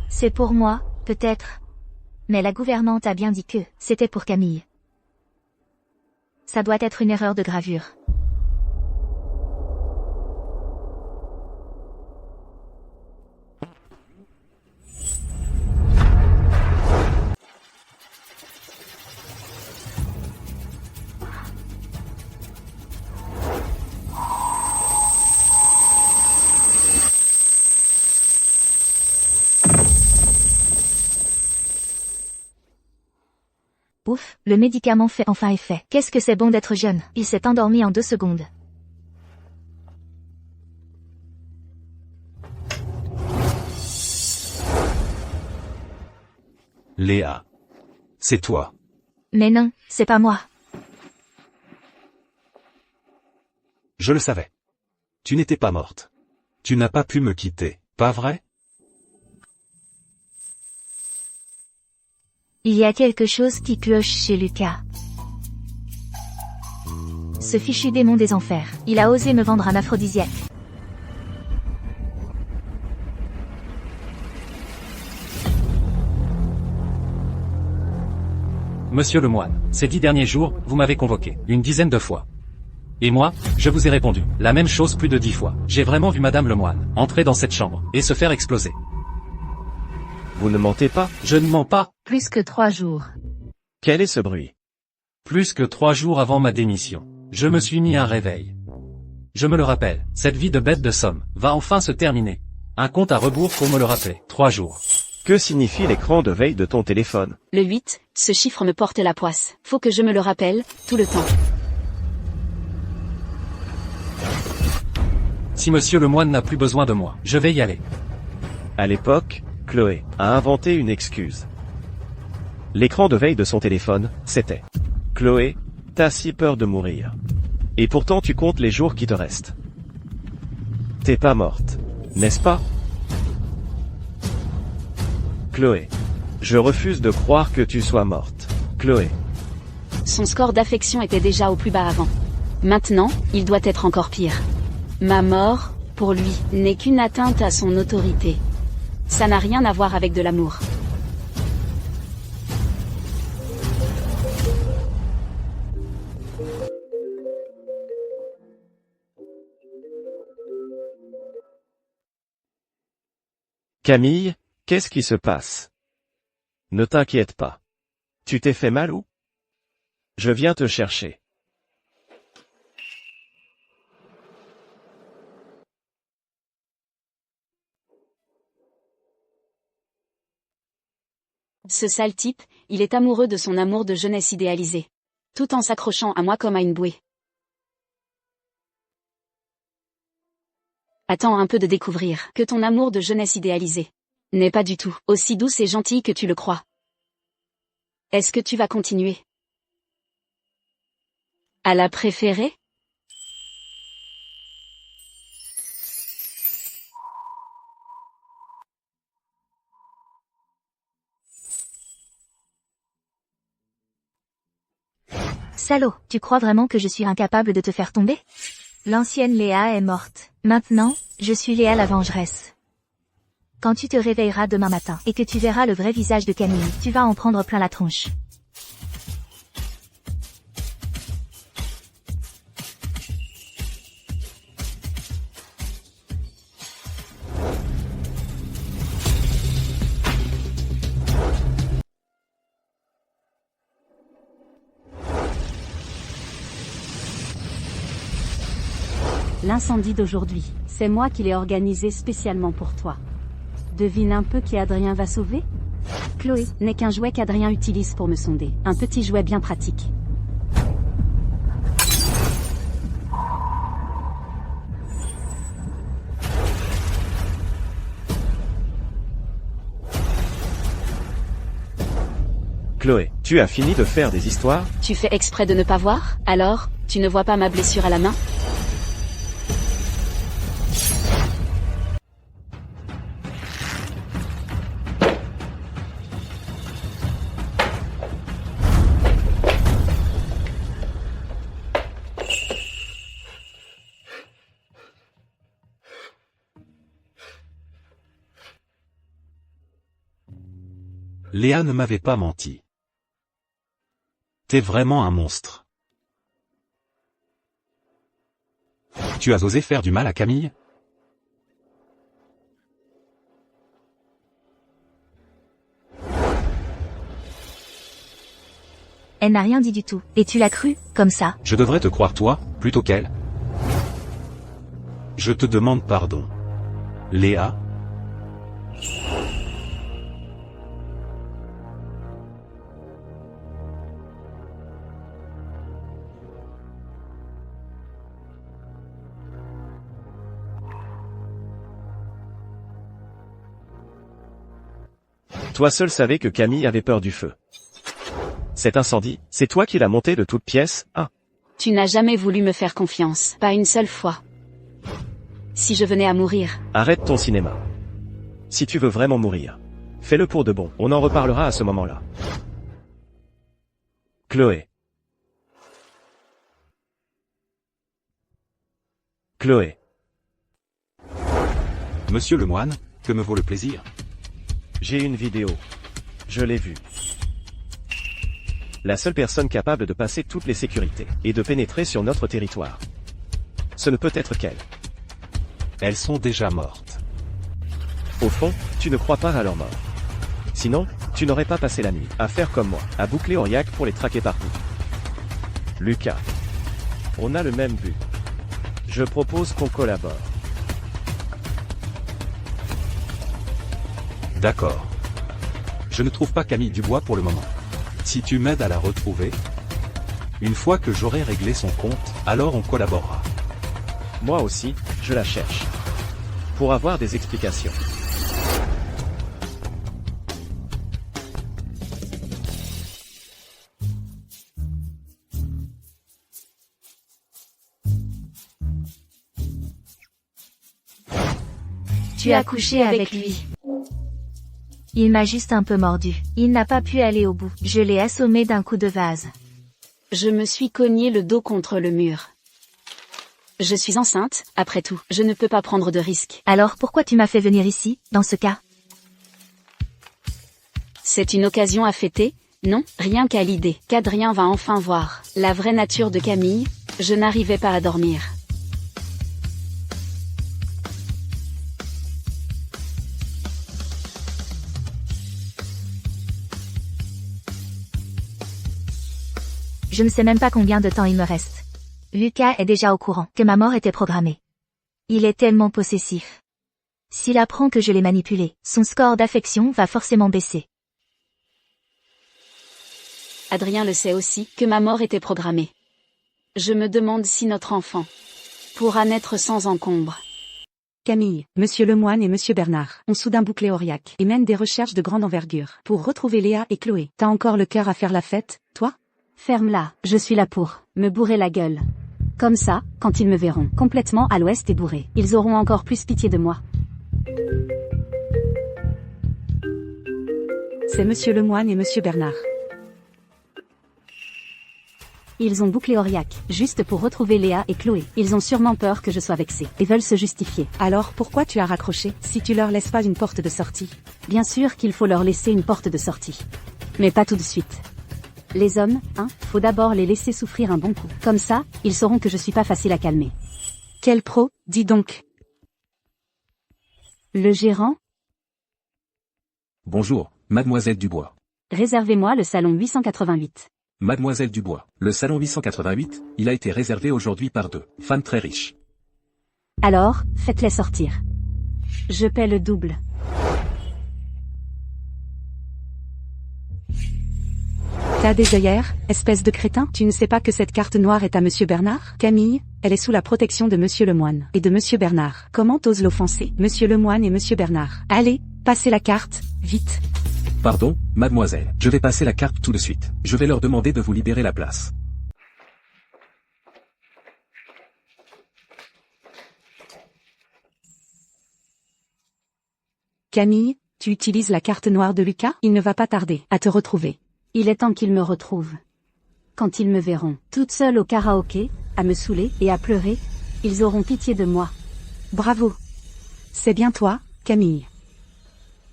C'est pour moi, peut-être. Mais la gouvernante a bien dit que c'était pour Camille. Ça doit être une erreur de gravure. Ouf, le médicament fait enfin effet. Qu'est-ce que c'est bon d'être jeune. Il s'est endormi en 2 secondes. Léa. C'est toi. Mais non, c'est pas moi. Je le savais. Tu n'étais pas morte. Tu n'as pas pu me quitter, pas vrai? Il y a quelque chose qui cloche chez Lucas. Ce fichu démon des enfers. Il a osé me vendre un aphrodisiaque. Monsieur le moine, ces 10 derniers jours, vous m'avez convoqué, une dizaine de fois. Et moi, je vous ai répondu, la même chose plus de 10 fois. J'ai vraiment vu madame le moine, entrer dans cette chambre, et se faire exploser. Vous ne mentez pas? Je ne mens pas. Plus que 3 jours. Quel est ce bruit? Plus que 3 jours avant ma démission, je me suis mis un réveil. Je me le rappelle, cette vie de bête de somme, va enfin se terminer. Un compte à rebours pour me le rappeler, 3 jours. Que signifie l'écran de veille de ton téléphone? Le 8, ce chiffre me porte la poisse. Faut que je me le rappelle, tout le temps. Si monsieur le moine n'a plus besoin de moi, je vais y aller. À l'époque, Chloé a inventé une excuse. L'écran de veille de son téléphone, c'était « Chloé, t'as si peur de mourir. Et pourtant tu comptes les jours qui te restent. T'es pas morte, n'est-ce pas? Chloé. Je refuse de croire que tu sois morte. Chloé. » Son score d'affection était déjà au plus bas avant. Maintenant, il doit être encore pire. Ma mort, pour lui, n'est qu'une atteinte à son autorité. Ça n'a rien à voir avec de l'amour. Camille, qu'est-ce qui se passe? Ne t'inquiète pas. Tu t'es fait mal ou? Je viens te chercher. Ce sale type, il est amoureux de son amour de jeunesse idéalisé. Tout en s'accrochant à moi comme à une bouée. Attends un peu de découvrir que ton amour de jeunesse idéalisé n'est pas du tout aussi douce et gentille que tu le crois. Est-ce que tu vas continuer à la préférer? Salaud, tu crois vraiment que je suis incapable de te faire tomber? L'ancienne Léa est morte. Maintenant, je suis Léa la vengeresse. Quand tu te réveilleras demain matin et que tu verras le vrai visage de Camille, tu vas en prendre plein la tronche. L'incendie d'aujourd'hui, c'est moi qui l'ai organisé spécialement pour toi. Devine un peu qui Adrien va sauver? Chloé n'est qu'un jouet qu'Adrien utilise pour me sonder. Un petit jouet bien pratique. Chloé, tu as fini de faire des histoires? Tu fais exprès de ne pas voir? Alors, tu ne vois pas ma blessure à la main? Léa ne m'avait pas menti. T'es vraiment un monstre. Tu as osé faire du mal à Camille? Elle n'a rien dit du tout. Et tu l'as cru, comme ça? Je devrais te croire toi, plutôt qu'elle. Je te demande pardon. Léa? Toi seul savais que Camille avait peur du feu. Cet incendie, c'est toi qui l'as monté de toutes pièces, hein? Tu n'as jamais voulu me faire confiance, pas une seule fois. Si je venais à mourir, Arrête ton cinéma. Si tu veux vraiment mourir, fais-le pour de bon, on en reparlera à ce moment-là. Chloé. Chloé. Monsieur le moine, que me vaut le plaisir? J'ai une vidéo. Je l'ai vue. La seule personne capable de passer toutes les sécurités et de pénétrer sur notre territoire. Ce ne peut être qu'elle. Elles sont déjà mortes. Au fond, tu ne crois pas à leur mort. Sinon, tu n'aurais pas passé la nuit à faire comme moi, à boucler Aurillac pour les traquer partout. Lucas. On a le même but. Je propose qu'on collabore. D'accord. Je ne trouve pas Camille Dubois pour le moment. Si tu m'aides à la retrouver, une fois que j'aurai réglé son compte, alors on collaborera. Moi aussi, je la cherche. Pour avoir des explications. Tu as couché avec lui. Il m'a juste un peu mordu. Il n'a pas pu aller au bout. Je l'ai assommé d'un coup de vase. je me suis cogné le dos contre le mur. Je suis enceinte, après tout, je ne peux pas prendre de risques. Alors pourquoi tu m'as fait venir ici, dans ce cas? C'est une occasion à fêter, non? Rien qu'à l'idée qu'Adrien va enfin voir la vraie nature de Camille, je n'arrivais pas à dormir. Je ne sais même pas combien de temps il me reste. Lucas est déjà au courant que ma mort était programmée. Il est tellement possessif. S'il apprend que je l'ai manipulé, son score d'affection va forcément baisser. Adrien le sait aussi, que ma mort était programmée. Je me demande si notre enfant pourra naître sans encombre. Camille, Monsieur Lemoine et Monsieur Bernard ont soudain bouclé Aurillac et mènent des recherches de grande envergure pour retrouver Léa et Chloé. T'as encore le cœur à faire la fête, toi? Ferme-la, je suis là pour me bourrer la gueule. Comme ça, quand ils me verront complètement à l'ouest et bourré, ils auront encore plus pitié de moi. C'est Monsieur Lemoine et Monsieur Bernard. Ils ont bouclé Aurillac, juste pour retrouver Léa et Chloé. Ils ont sûrement peur que je sois vexée, et veulent se justifier. Alors pourquoi tu as raccroché, si tu leur laisses pas une porte de sortie? Bien sûr qu'il faut leur laisser une porte de sortie. Mais pas tout de suite. Les hommes, faut d'abord les laisser souffrir un bon coup. Comme ça, ils sauront que je suis pas facile à calmer. Quel pro, dis donc. Le gérant? Bonjour, mademoiselle Dubois. Réservez-moi le salon 888. Mademoiselle Dubois, le salon 888, il a été réservé aujourd'hui par deux femmes très riches. Alors, faites-les sortir. Je paie le double. T'as des œillères, espèce de crétin? Tu ne sais pas que cette carte noire est à Monsieur Bernard? Camille, elle est sous la protection de Monsieur Lemoine et de Monsieur Bernard. Comment t'oses l'offenser? Monsieur Lemoine et Monsieur Bernard. Allez, passez la carte, vite. Pardon, mademoiselle, je vais passer la carte tout de suite. Je vais leur demander de vous libérer la place. Camille, tu utilises la carte noire de Lucas? Il ne va pas tarder à te retrouver. Il est temps qu'ils me retrouvent. Quand ils me verront, toute seule au karaoké, à me saouler et à pleurer, ils auront pitié de moi. Bravo. C'est bien toi, Camille.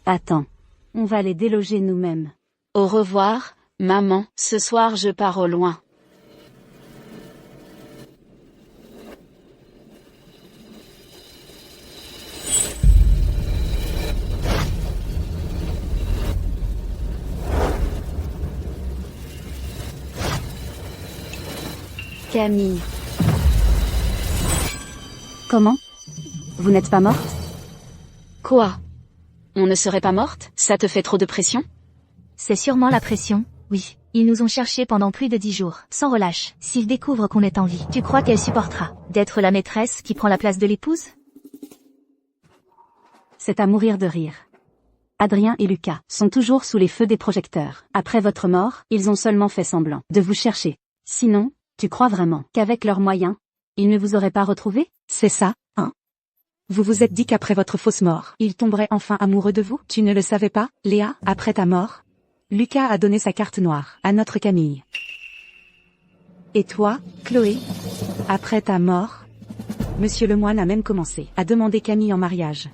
Attends. On va les déloger nous-mêmes. Au revoir, maman, ce soir je pars au loin. Camille. Comment? Vous n'êtes pas morte? Quoi? On ne serait pas morte? Ça te fait trop de pression? C'est sûrement la pression, oui. Ils nous ont cherchés pendant plus de 10 jours, sans relâche. S'ils découvrent qu'on est en vie, tu crois qu'elle supportera d'être la maîtresse qui prend la place de l'épouse? C'est à mourir de rire. Adrien et Lucas sont toujours sous les feux des projecteurs. Après votre mort, ils ont seulement fait semblant de vous chercher. Sinon, tu crois vraiment qu'avec leurs moyens, ils ne vous auraient pas retrouvé? C'est ça, hein? Vous vous êtes dit qu'après votre fausse mort, ils tomberaient enfin amoureux de vous? Tu ne le savais pas, Léa? Après ta mort, Lucas a donné sa carte noire à notre Camille. Et toi, Chloé? Après ta mort, Monsieur Lemoine a même commencé à demander Camille en mariage.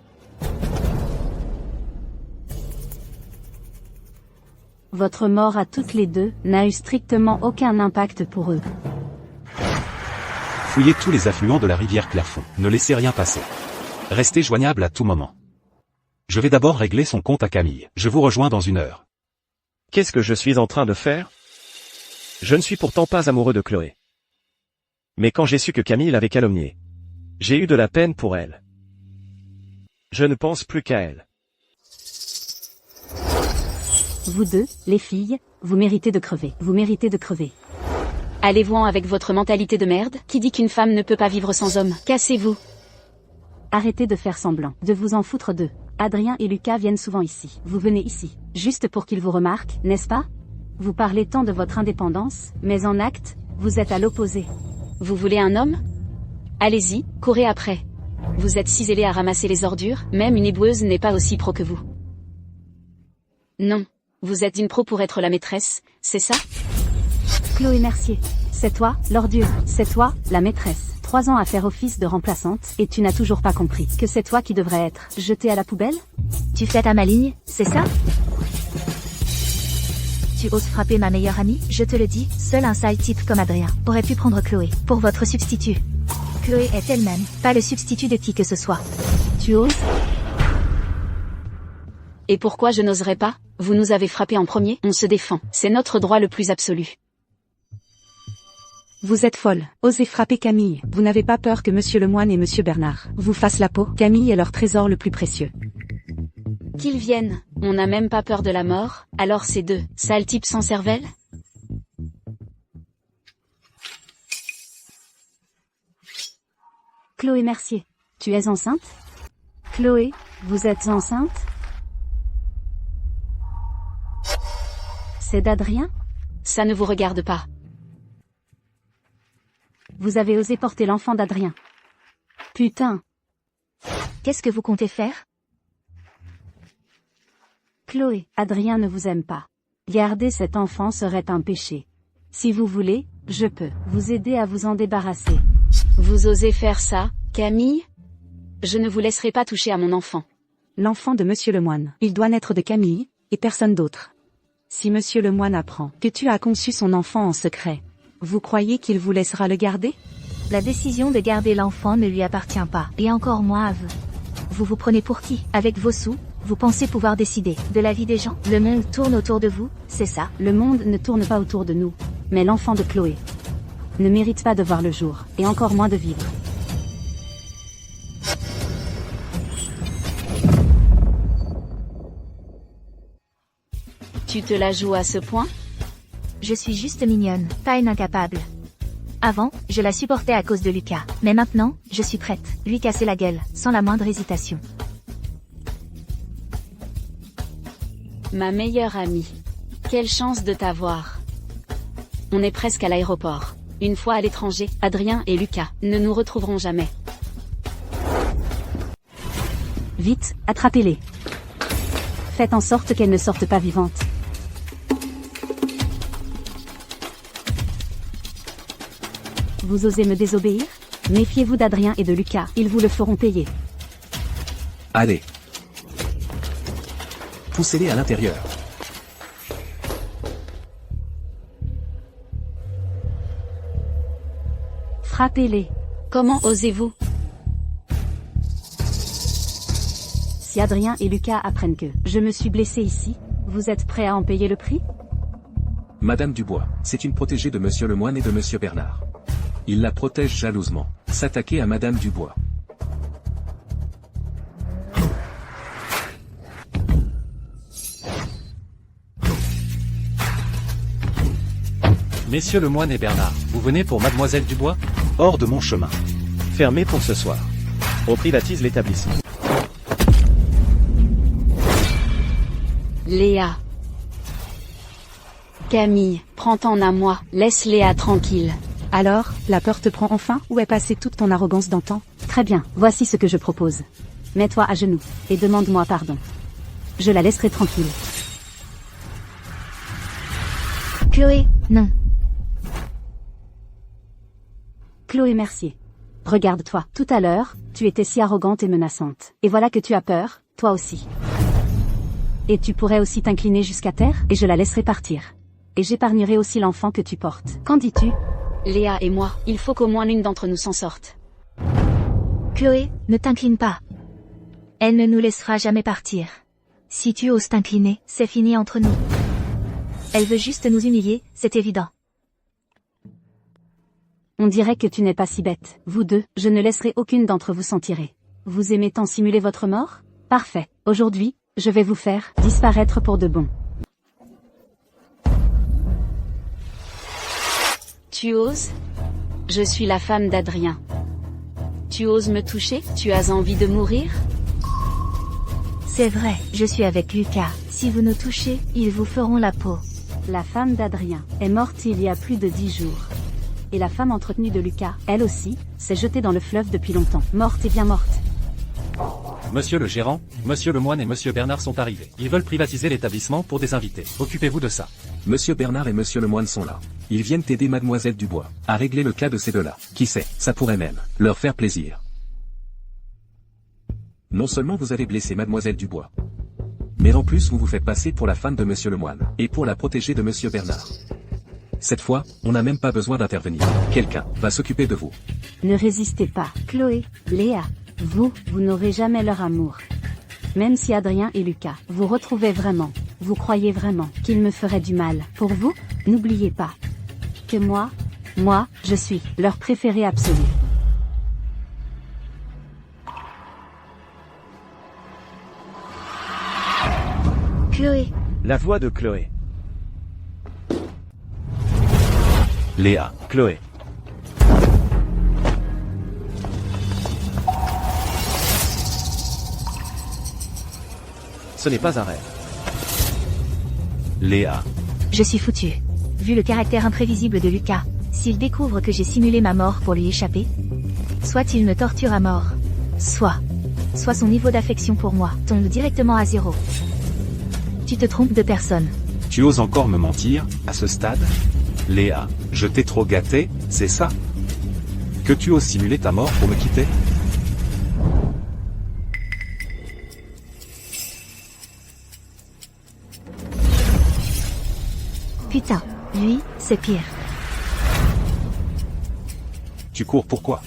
Votre mort à toutes les deux n'a eu strictement aucun impact pour eux. Fouillez tous les affluents de la rivière Clairfond. Ne laissez rien passer. Restez joignable à tout moment. Je vais d'abord régler son compte à Camille. Je vous rejoins dans 1 heure. Qu'est-ce que je suis en train de faire? Je ne suis pourtant pas amoureux de Chloé. Mais quand j'ai su que Camille l'avait calomniée, j'ai eu de la peine pour elle. Je ne pense plus qu'à elle. Vous deux, les filles, vous méritez de crever. Vous méritez de crever. Allez-vous-en avec votre mentalité de merde, qui dit qu'une femme ne peut pas vivre sans homme. Cassez-vous. Arrêtez de faire semblant de vous en foutre d'eux. Adrien et Lucas viennent souvent ici. Vous venez ici, juste pour qu'ils vous remarquent, n'est-ce pas? Vous parlez tant de votre indépendance, mais en acte, vous êtes à l'opposé. Vous voulez un homme? Allez-y, courez après. Vous êtes ciselés à ramasser les ordures, même une éboueuse n'est pas aussi pro que vous. Non. Vous êtes une pro pour être la maîtresse, c'est ça? Chloé Mercier. C'est toi, l'ordure. C'est toi, la maîtresse. 3 ans à faire office de remplaçante, et tu n'as toujours pas compris que c'est toi qui devrais être jetée à la poubelle? Tu fais ta maligne, c'est ça? Tu oses frapper ma meilleure amie? Je te le dis, seul un sale type comme Adrien aurait pu prendre Chloé pour votre substitut. Chloé est elle-même, pas le substitut de qui que ce soit. Tu oses? Et pourquoi je n'oserais pas? Vous nous avez frappé en premier, on se défend. C'est notre droit le plus absolu. Vous êtes folle. Osez frapper Camille. Vous n'avez pas peur que Monsieur Lemoine et Monsieur Bernard vous fassent la peau? Camille est leur trésor le plus précieux. Qu'ils viennent. On n'a même pas peur de la mort, alors ces deux sales types sans cervelle? Chloé Mercier. Tu es enceinte? Chloé, vous êtes enceinte? C'est d'Adrien? Ça ne vous regarde pas. Vous avez osé porter l'enfant d'Adrien. Putain. Qu'est-ce que vous comptez faire? Chloé, Adrien ne vous aime pas. Garder cet enfant serait un péché. Si vous voulez, je peux vous aider à vous en débarrasser. Vous osez faire ça, Camille? Je ne vous laisserai pas toucher à mon enfant. L'enfant de Monsieur Lemoine. Il doit naître de Camille, et personne d'autre. Si Monsieur Lemoine apprend que tu as conçu son enfant en secret, vous croyez qu'il vous laissera le garder? La décision de garder l'enfant ne lui appartient pas, et encore moins à vous. Vous vous prenez pour qui? Avec vos sous, vous pensez pouvoir décider de la vie des gens? Le monde tourne autour de vous, c'est ça? Le monde ne tourne pas autour de nous, mais l'enfant de Chloé ne mérite pas de voir le jour, et encore moins de vivre. Tu te la joues à ce point? Je suis juste mignonne, pas une incapable. Avant, je la supportais à cause de Lucas, mais maintenant, je suis prête, lui casser la gueule, sans la moindre hésitation. Ma meilleure amie. Quelle chance de t'avoir. On est presque à l'aéroport. Une fois à l'étranger, Adrien et Lucas ne nous retrouveront jamais. Vite, attrapez-les. Faites en sorte qu'elles ne sortent pas vivantes. Vous osez me désobéir? Méfiez-vous d'Adrien et de Lucas, ils vous le feront payer. Allez. Poussez-les à l'intérieur. Frappez-les. Comment osez-vous? Si Adrien et Lucas apprennent que je me suis blessé ici, vous êtes prêts à en payer le prix? Madame Dubois, c'est une protégée de Monsieur Lemoine et de Monsieur Bernard. Il la protège jalousement. S'attaquer à Madame Dubois. Messieurs Lemoine et Bernard, vous venez pour Mademoiselle Dubois? Hors de mon chemin. Fermé pour ce soir. On privatise l'établissement. Léa. Camille, prends-t'en à moi, laisse Léa tranquille. Alors, la peur te prend enfin, ou est passée toute ton arrogance d'antan? Très bien, voici ce que je propose. Mets-toi à genoux, et demande-moi pardon. Je la laisserai tranquille. Chloé, non. Chloé Mercier. Regarde-toi, tout à l'heure, tu étais si arrogante et menaçante. Et voilà que tu as peur, toi aussi. Et tu pourrais aussi t'incliner jusqu'à terre, et je la laisserai partir. Et j'épargnerai aussi l'enfant que tu portes. Qu'en dis-tu? Léa et moi, il faut qu'au moins l'une d'entre nous s'en sorte. Chloé, ne t'incline pas. Elle ne nous laissera jamais partir. Si tu oses t'incliner, c'est fini entre nous. Elle veut juste nous humilier, c'est évident. On dirait que tu n'es pas si bête. Vous deux, je ne laisserai aucune d'entre vous s'en tirer. Vous aimez tant simuler votre mort? Parfait. Aujourd'hui, je vais vous faire disparaître pour de bon. Tu oses? Je suis la femme d'Adrien. Tu oses me toucher? Tu as envie de mourir? C'est vrai, je suis avec Lucas. Si vous nous touchez, ils vous feront la peau. La femme d'Adrien est morte il y a plus de 10 jours. Et la femme entretenue de Lucas, elle aussi, s'est jetée dans le fleuve depuis longtemps. Morte et bien morte. Monsieur le gérant, Monsieur Lemoine et Monsieur Bernard sont arrivés. Ils veulent privatiser l'établissement pour des invités. Occupez-vous de ça. Monsieur Bernard et Monsieur Lemoine sont là. Ils viennent aider Mademoiselle Dubois à régler le cas de ces deux-là. Qui sait, ça pourrait même leur faire plaisir. Non seulement vous avez blessé Mademoiselle Dubois, mais en plus vous vous faites passer pour la femme de Monsieur Lemoine, et pour la protéger de Monsieur Bernard. Cette fois, on n'a même pas besoin d'intervenir. Quelqu'un va s'occuper de vous. Ne résistez pas. Chloé, Léa, vous n'aurez jamais leur amour. Même si Adrien et Lucas vous retrouvaient vraiment, vous croyez vraiment qu'ils me feraient du mal. Pour vous, n'oubliez pas que moi, je suis leur préféré absolu. Chloé. La voix de Chloé. Léa. Chloé. Ce n'est pas un rêve. Léa. Je suis foutue. Vu le caractère imprévisible de Lucas, s'il découvre que j'ai simulé ma mort pour lui échapper, soit il me torture à mort, soit son niveau d'affection pour moi tombe directement à 0. Tu te trompes de personne. Tu oses encore me mentir, à ce stade? Léa, je t'ai trop gâté, c'est ça? Que tu oses simuler ta mort pour me quitter? Putain, lui, c'est pire. Tu cours pourquoi?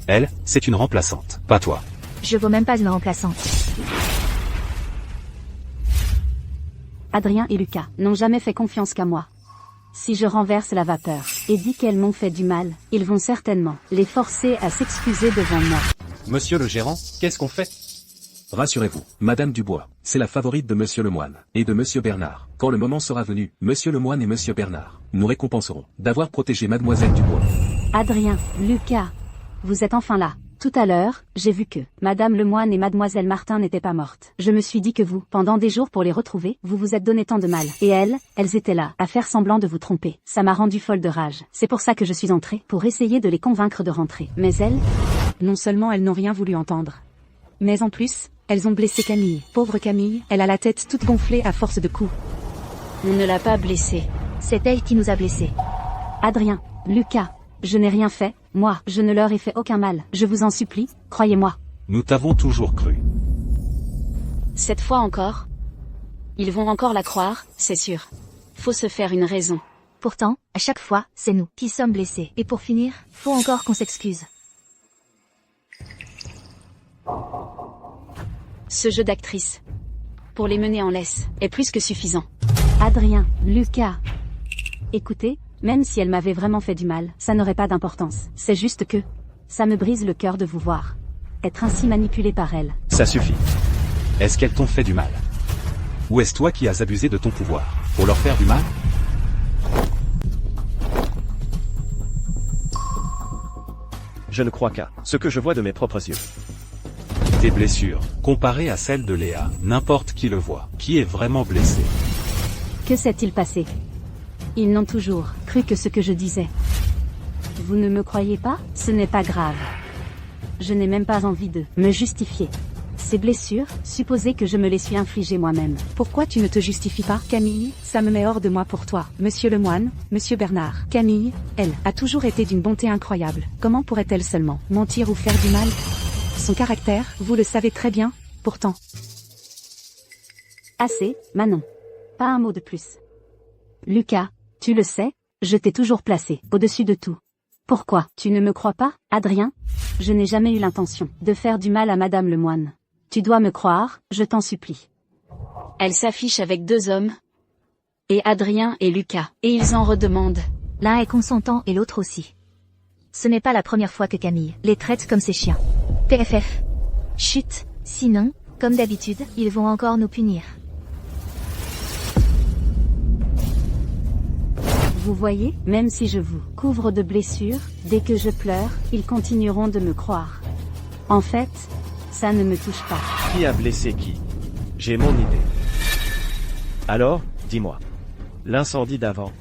Elle, c'est une remplaçante, pas toi. Je vaux même pas une remplaçante. Adrien et Lucas n'ont jamais fait confiance qu'à moi. Si je renverse la vapeur et dis qu'elles m'ont fait du mal, ils vont certainement les forcer à s'excuser devant moi. Monsieur le gérant, qu'est-ce qu'on fait? Rassurez-vous, Madame Dubois, c'est la favorite de Monsieur Lemoine et de Monsieur Bernard. Quand le moment sera venu, Monsieur Lemoine et Monsieur Bernard nous récompenseront d'avoir protégé Mademoiselle Dubois. Adrien, Lucas, vous êtes enfin là. Tout à l'heure, j'ai vu que Madame Lemoine et Mademoiselle Martin n'étaient pas mortes. Je me suis dit que vous, pendant des jours pour les retrouver, vous vous êtes donné tant de mal. Et elles étaient là, à faire semblant de vous tromper. Ça m'a rendu folle de rage. C'est pour ça que je suis entrée, pour essayer de les convaincre de rentrer. Mais elles... Non seulement elles n'ont rien voulu entendre, mais en plus, elles ont blessé Camille. Pauvre Camille, elle a la tête toute gonflée à force de coups. On ne l'a pas blessée. C'est elle qui nous a blessés. Adrien, Lucas, je n'ai rien fait, moi, je ne leur ai fait aucun mal. Je vous en supplie, croyez-moi. Nous t'avons toujours cru. Cette fois encore? Ils vont encore la croire, c'est sûr. Faut se faire une raison. Pourtant, à chaque fois, c'est nous qui sommes blessés. Et pour finir, faut encore qu'on s'excuse. Ce jeu d'actrice, pour les mener en laisse, est plus que suffisant. Adrien, Lucas. Écoutez, Même si elle m'avait vraiment fait du mal, ça n'aurait pas d'importance. C'est juste que ça me brise le cœur de vous voir être ainsi manipulé par elle. Ça suffit. Est-ce qu'elles t'ont fait du mal? Ou est-ce toi qui as abusé de ton pouvoir pour leur faire du mal? Je ne crois qu'à ce que je vois de mes propres yeux. Tes blessures, comparées à celles de Léa, n'importe qui le voit. Qui est vraiment blessé? Que s'est-il passé? Ils n'ont toujours cru que ce que je disais. Vous ne me croyez pas? Ce n'est pas grave. Je n'ai même pas envie de me justifier. Ces blessures, supposez que je me les suis infligées moi-même. Pourquoi tu ne te justifies pas, Camille? Ça me met hors de moi pour toi. Monsieur le moine, monsieur Bernard. Camille, elle, a toujours été d'une bonté incroyable. Comment pourrait-elle seulement mentir ou faire du mal? Son caractère, vous le savez très bien, pourtant. Assez, Manon. Pas un mot de plus. Lucas, tu le sais, je t'ai toujours placé au-dessus de tout. Pourquoi? Tu ne me crois pas, Adrien? Je n'ai jamais eu l'intention de faire du mal à Madame le moine. Tu dois me croire, je t'en supplie. Elle s'affiche avec 2 hommes. Et Adrien et Lucas. Et ils en redemandent. L'un est consentant et l'autre aussi. Ce n'est pas la première fois que Camille les traite comme ses chiens. PFF. Chut, sinon, comme d'habitude, ils vont encore nous punir. Vous voyez, même si je vous couvre de blessures, dès que je pleure, ils continueront de me croire. En fait, ça ne me touche pas. Qui a blessé qui? J'ai mon idée. Alors, dis-moi. L'incendie d'avant.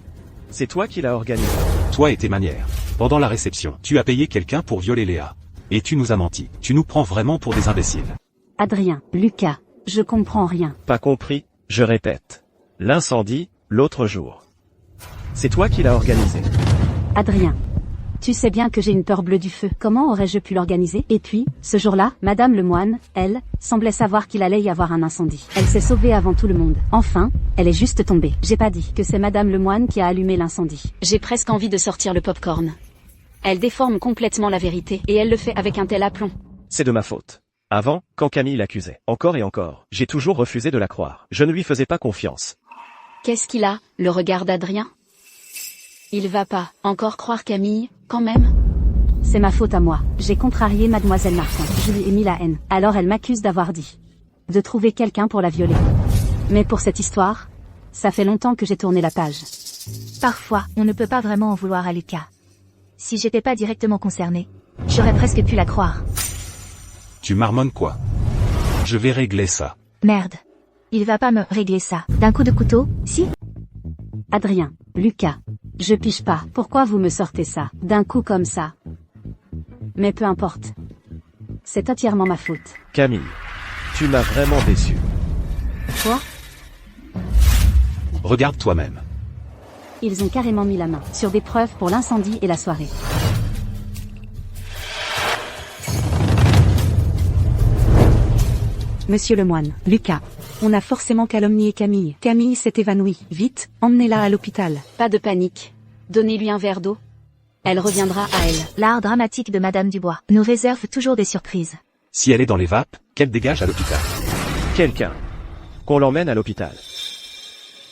C'est toi qui l'as organisé. Toi et tes manières. Pendant la réception, tu as payé quelqu'un pour violer Léa. Et tu nous as menti. Tu nous prends vraiment pour des imbéciles. Adrien, Lucas, je comprends rien. Pas compris, je répète. L'incendie, l'autre jour. C'est toi qui l'as organisé. Adrien, tu sais bien que j'ai une peur bleue du feu. Comment aurais-je pu l'organiser? Et puis, ce jour-là, Madame le moine, elle, semblait savoir qu'il allait y avoir un incendie. Elle s'est sauvée avant tout le monde. Enfin, elle est juste tombée. J'ai pas dit que c'est Madame le moine qui a allumé l'incendie. J'ai presque envie de sortir le popcorn. Elle déforme complètement la vérité, et elle le fait avec un tel aplomb. C'est de ma faute. Avant, quand Camille l'accusait, encore et encore, j'ai toujours refusé de la croire. Je ne lui faisais pas confiance. Qu'est-ce qu'il a, le regard d'Adrien? Il va pas encore croire Camille, quand même? C'est ma faute à moi. J'ai contrarié Mademoiselle Martin. Je lui ai mis la haine. Alors elle m'accuse d'avoir dit de trouver quelqu'un pour la violer. Mais pour cette histoire, ça fait longtemps que j'ai tourné la page. Parfois, on ne peut pas vraiment en vouloir à Lucas. Si j'étais pas directement concernée, j'aurais presque pu la croire. Tu marmonnes quoi? Je vais régler ça. Merde. Il va pas me régler ça. D'un coup de couteau, si? Adrien, Lucas, je pige pas. Pourquoi vous me sortez ça, d'un coup comme ça? Mais peu importe. C'est entièrement ma faute. Camille, tu m'as vraiment déçu. Quoi? Regarde toi-même. Ils ont carrément mis la main sur des preuves pour l'incendie et la soirée. Monsieur le moine, Lucas. On a forcément calomnié Camille. Camille s'est évanouie. Vite, emmenez-la à l'hôpital. Pas de panique. Donnez-lui un verre d'eau. Elle reviendra à elle. L'art dramatique de Madame Dubois nous réserve toujours des surprises. Si elle est dans les vapes, qu'elle dégage à l'hôpital. Quelqu'un. Qu'on l'emmène à l'hôpital.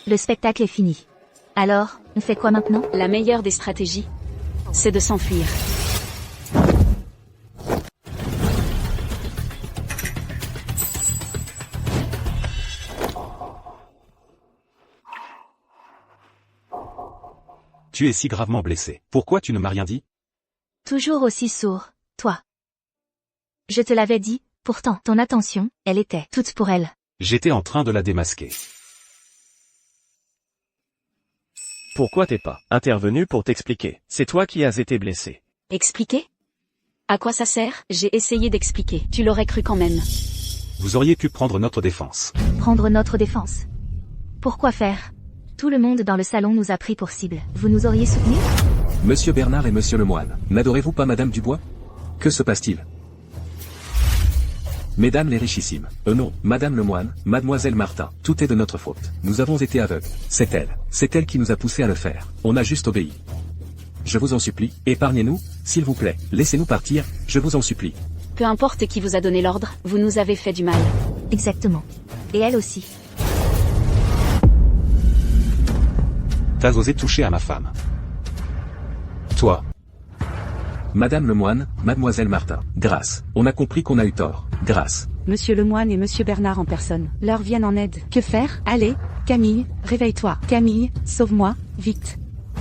Le spectacle est fini. Alors, on fait quoi maintenant? La meilleure des stratégies, c'est de s'enfuir. Tu es si gravement blessé. Pourquoi tu ne m'as rien dit? Toujours aussi sourd, toi. Je te l'avais dit, pourtant, ton attention, elle était toute pour elle. J'étais en train de la démasquer. Pourquoi t'es pas intervenu pour t'expliquer? C'est toi qui as été blessé. Expliquer? À quoi ça sert? J'ai essayé d'expliquer. Tu l'aurais cru quand même. Vous auriez pu prendre notre défense. Prendre notre défense? Pourquoi faire? Tout le monde dans le salon nous a pris pour cible. Vous nous auriez soutenus? Monsieur Bernard et Monsieur Lemoine, n'adorez-vous pas Madame Dubois? Que se passe-t-il? Mesdames les richissimes. Non, Madame Lemoine, Mademoiselle Martin, tout est de notre faute. Nous avons été aveugles. C'est elle qui nous a poussés à le faire. On a juste obéi. Je vous en supplie, épargnez-nous, s'il vous plaît. Laissez-nous partir, je vous en supplie. Peu importe qui vous a donné l'ordre, vous nous avez fait du mal. Exactement. Et elle aussi. T'as osé toucher à ma femme. toi. Madame le moine, mademoiselle Martin. Grâce. On a compris qu'on a eu tort. Grâce. Monsieur Lemoine et Monsieur Bernard en personne. Leur viennent en aide. Que faire? Allez, Camille, réveille-toi. Camille, sauve-moi, vite.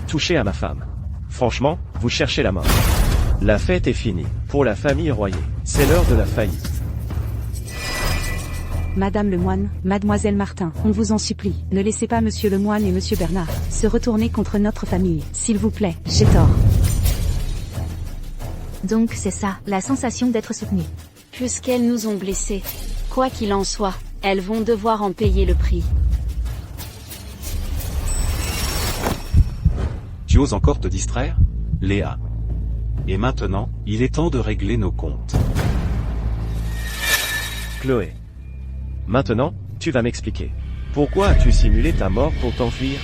Touchez à ma femme. Franchement, vous cherchez la mort. La fête est finie. Pour la famille Royer, c'est l'heure de la faillite. Madame Lemoine, Mademoiselle Martin, on vous en supplie, ne laissez pas Monsieur Lemoine et Monsieur Bernard se retourner contre notre famille. S'il vous plaît, j'ai tort. Donc c'est ça, la sensation d'être soutenue. Puisqu'elles nous ont blessés. Quoi qu'il en soit, elles vont devoir en payer le prix. Tu oses encore te distraire, Léa? Et maintenant, il est temps de régler nos comptes. Chloé. Maintenant, tu vas m'expliquer. Pourquoi as-tu simulé ta mort pour t'enfuir?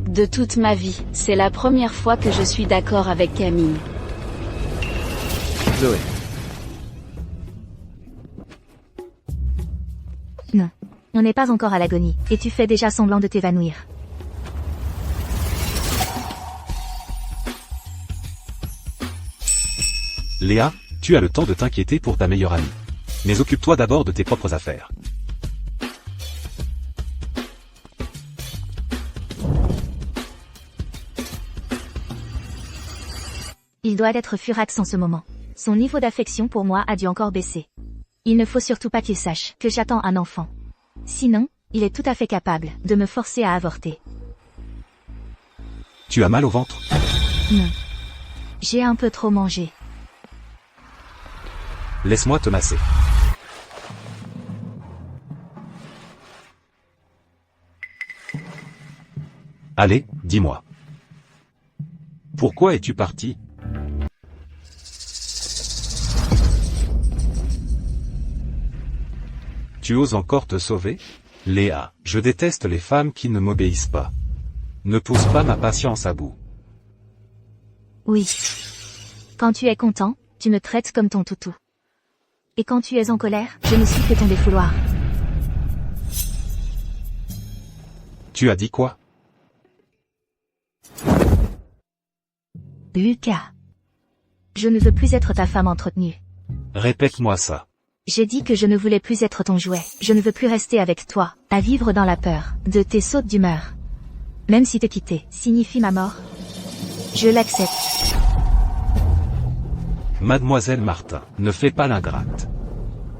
De toute ma vie, c'est la première fois que je suis d'accord avec Camille. Chloé. Non. On n'est pas encore à l'agonie, et tu fais déjà semblant de t'évanouir. Léa, tu as le temps de t'inquiéter pour ta meilleure amie. Mais occupe-toi d'abord de tes propres affaires. Il doit être furax en ce moment. Son niveau d'affection pour moi a dû encore baisser. Il ne faut surtout pas qu'il sache que j'attends un enfant. Sinon, il est tout à fait capable de me forcer à avorter. Tu as mal au ventre? Non. J'ai un peu trop mangé. Laisse-moi te masser. Allez, dis-moi. Pourquoi es-tu parti? Tu oses encore te sauver? Léa, je déteste les femmes qui ne m'obéissent pas. Ne pousse pas ma patience à bout. Oui. Quand tu es content, tu me traites comme ton toutou. Et quand tu es en colère, je ne suis que ton défouloir. Tu as dit quoi? Lucas. Je ne veux plus être ta femme entretenue. Répète-moi ça. J'ai dit que je ne voulais plus être ton jouet. Je ne veux plus rester avec toi, à vivre dans la peur de tes sautes d'humeur. Même si te quitter signifie ma mort, je l'accepte. Mademoiselle Martin, ne fais pas l'ingrate.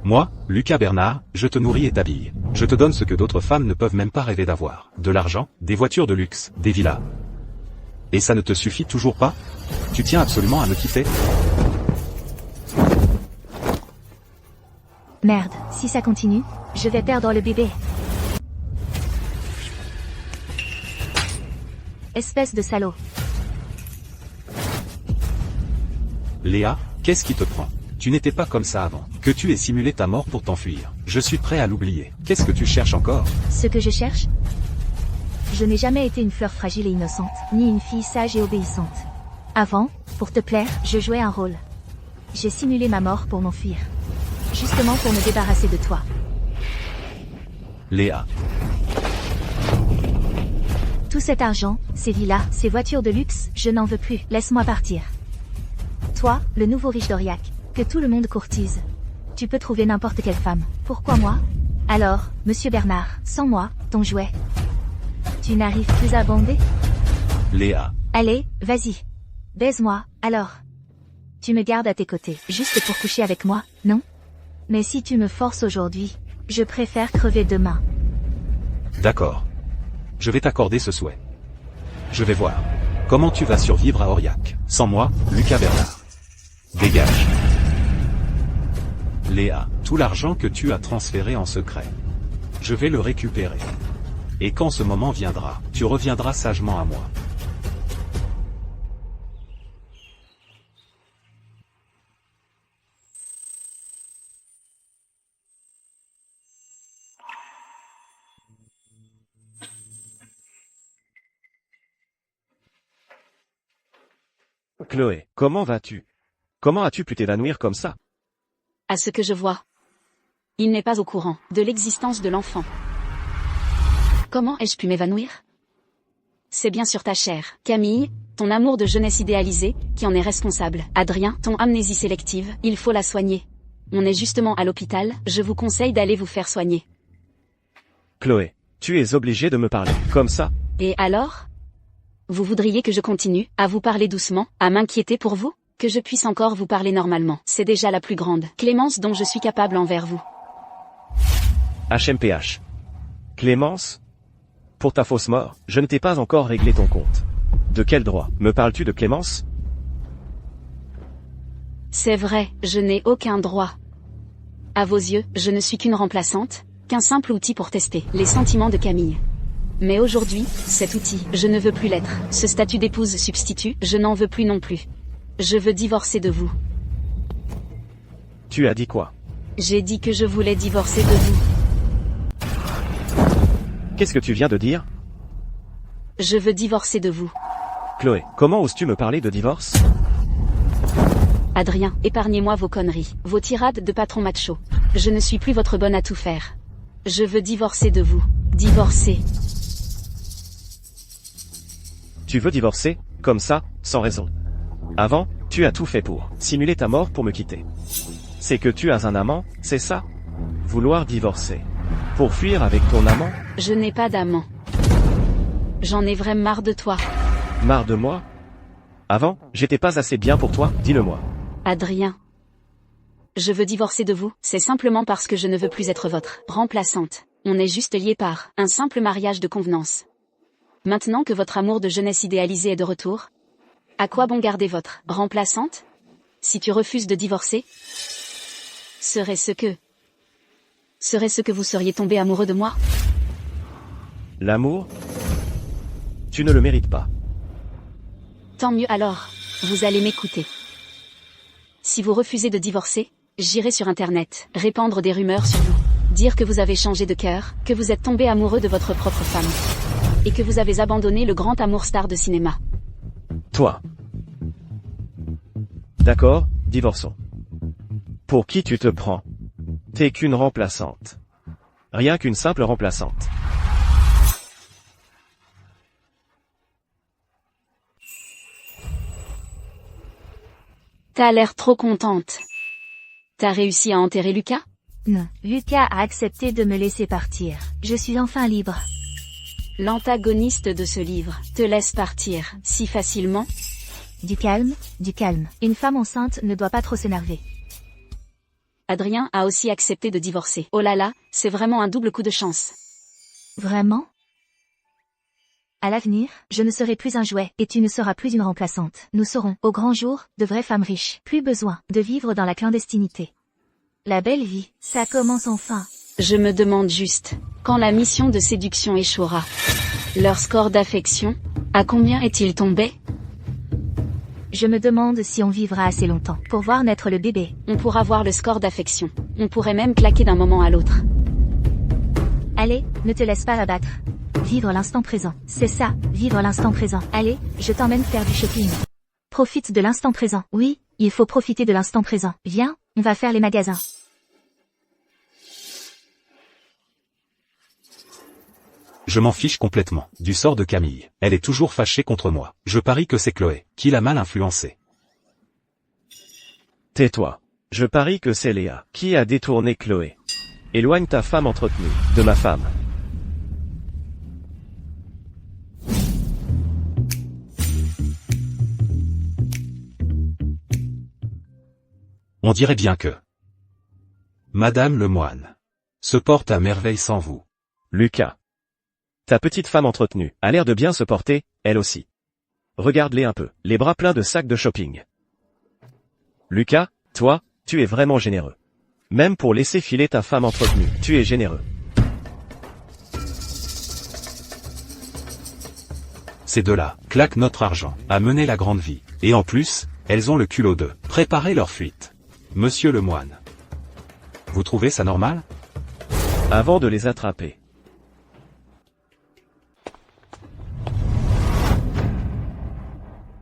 Moi, Lucas Bernard, je te nourris et t'habille. Je te donne ce que d'autres femmes ne peuvent même pas rêver d'avoir. De l'argent, des voitures de luxe, des villas. Et ça ne te suffit toujours pas? Tu tiens absolument à me quitter? Merde, si ça continue, je vais perdre le bébé. Espèce de salaud. Léa, qu'est-ce qui te prend? Tu n'étais pas comme ça avant. Que tu aies simulé ta mort pour t'enfuir. Je suis prêt à l'oublier. Qu'est-ce que tu cherches encore? Ce que je cherche? Je n'ai jamais été une fleur fragile et innocente, ni une fille sage et obéissante. Avant, pour te plaire, je jouais un rôle. J'ai simulé ma mort pour m'enfuir. Justement pour me débarrasser de toi. Léa. Tout cet argent, ces villas, ces voitures de luxe, je n'en veux plus, laisse-moi partir. Toi, le nouveau riche d'Aurillac, que tout le monde courtise. Tu peux trouver n'importe quelle femme. Pourquoi moi? Alors, Monsieur Bernard, sans moi, ton jouet. Tu n'arrives plus à bander? Léa. Allez, vas-y. Baise-moi, alors. Tu me gardes à tes côtés, juste pour coucher avec moi, non? Mais si tu me forces aujourd'hui, je préfère crever demain. D'accord. Je vais t'accorder ce souhait. Je vais voir. Comment tu vas survivre à Aurillac? Sans moi, Lucas Bernard. Dégage. Léa, tout l'argent que tu as transféré en secret. Je vais le récupérer. Et quand ce moment viendra, tu reviendras sagement à moi. Chloé, comment vas-tu? Comment as-tu pu t'évanouir comme ça? À ce que je vois. Il n'est pas au courant de l'existence de l'enfant. Comment ai-je pu m'évanouir? c'est bien sur ta chair. Camille, ton amour de jeunesse idéalisé, qui en est responsable. Adrien, ton amnésie sélective, il faut la soigner. On est justement à l'hôpital, je vous conseille d'aller vous faire soigner. Chloé, tu es obligée de me parler comme ça? Et alors? Vous voudriez que je continue, à vous parler doucement, à m'inquiéter pour vous? Que je puisse encore vous parler normalement, c'est déjà la plus grande clémence dont je suis capable envers vous. HMPH. Clémence? Pour ta fausse mort, je ne t'ai pas encore réglé ton compte. De quel droit me parles-tu de clémence? C'est vrai, je n'ai aucun droit. À vos yeux, je ne suis qu'une remplaçante, qu'un simple outil pour tester les sentiments de Camille. Mais aujourd'hui, cet outil, je ne veux plus l'être. Ce statut d'épouse substitut, je n'en veux plus non plus. Je veux divorcer de vous. Tu as dit quoi? J'ai dit que je voulais divorcer de vous. Qu'est-ce que tu viens de dire? Je veux divorcer de vous. Chloé, comment oses-tu me parler de divorce? Adrien, épargnez-moi vos conneries, vos tirades de patron macho. Je ne suis plus votre bonne à tout faire. Je veux divorcer de vous. Divorcer. Tu veux divorcer, comme ça, sans raison. Avant, tu as tout fait pour simuler ta mort pour me quitter. C'est que tu as un amant, c'est ça? Vouloir divorcer. Pour fuir avec ton amant? Je n'ai pas d'amant. J'en ai vraiment marre de toi. Marre de moi? Avant, j'étais pas assez bien pour toi, dis-le-moi. Adrien. Je veux divorcer de vous, c'est simplement parce que je ne veux plus être votre remplaçante. On est juste liés par un simple mariage de convenance. Maintenant que votre amour de jeunesse idéalisé est de retour, à quoi bon garder votre remplaçante? Si tu refuses de divorcer, serait-ce que vous seriez tombé amoureux de moi? L'amour? Tu ne le mérites pas. Tant mieux alors, vous allez m'écouter. Si vous refusez de divorcer, j'irai sur Internet, répandre des rumeurs sur vous, dire que vous avez changé de cœur, que vous êtes tombé amoureux de votre propre femme, et que vous avez abandonné le grand amour star de cinéma. Toi. D'accord, divorçons. Pour qui tu te prends? T'es qu'une remplaçante. Rien qu'une simple remplaçante. T'as l'air trop contente. T'as réussi à enterrer Lucas? Non, Lucas a accepté de me laisser partir. Je suis enfin libre. L'antagoniste de ce livre te laisse partir si facilement? Du calme, du calme. Une femme enceinte ne doit pas trop s'énerver. Adrien a aussi accepté de divorcer. Oh là là, c'est vraiment un double coup de chance. Vraiment? À l'avenir, je ne serai plus un jouet, et tu ne seras plus une remplaçante. Nous serons, au grand jour, de vraies femmes riches. Plus besoin de vivre dans la clandestinité. La belle vie, ça commence enfin. Je me demande juste, quand la mission de séduction échouera, leur score d'affection, à combien est-il tombé? Je me demande si on vivra assez longtemps pour voir naître le bébé. On pourra voir le score d'affection. On pourrait même claquer d'un moment à l'autre. Allez, ne te laisse pas abattre. Vivre l'instant présent. C'est ça, vivre l'instant présent. Allez, je t'emmène faire du shopping. Profite de l'instant présent. Oui, il faut profiter de l'instant présent. Viens, on va faire les magasins. Je m'en fiche complètement du sort de Camille. Elle est toujours fâchée contre moi. Je parie que c'est Chloé qui l'a mal influencée. Tais-toi. Je parie que c'est Léa qui a détourné Chloé. Éloigne ta femme entretenue de ma femme. On dirait bien que Madame Lemoine se porte à merveille sans vous. Lucas. Ta petite femme entretenue a l'air de bien se porter, elle aussi. Regarde-les un peu, les bras pleins de sacs de shopping. Lucas, toi, tu es vraiment généreux. Même pour laisser filer ta femme entretenue, tu es généreux. Ces deux-là claquent notre argent à mener la grande vie. Et en plus, elles ont le culot de préparer leur fuite. Monsieur Lemoine. Vous trouvez ça normal? Avant de les attraper.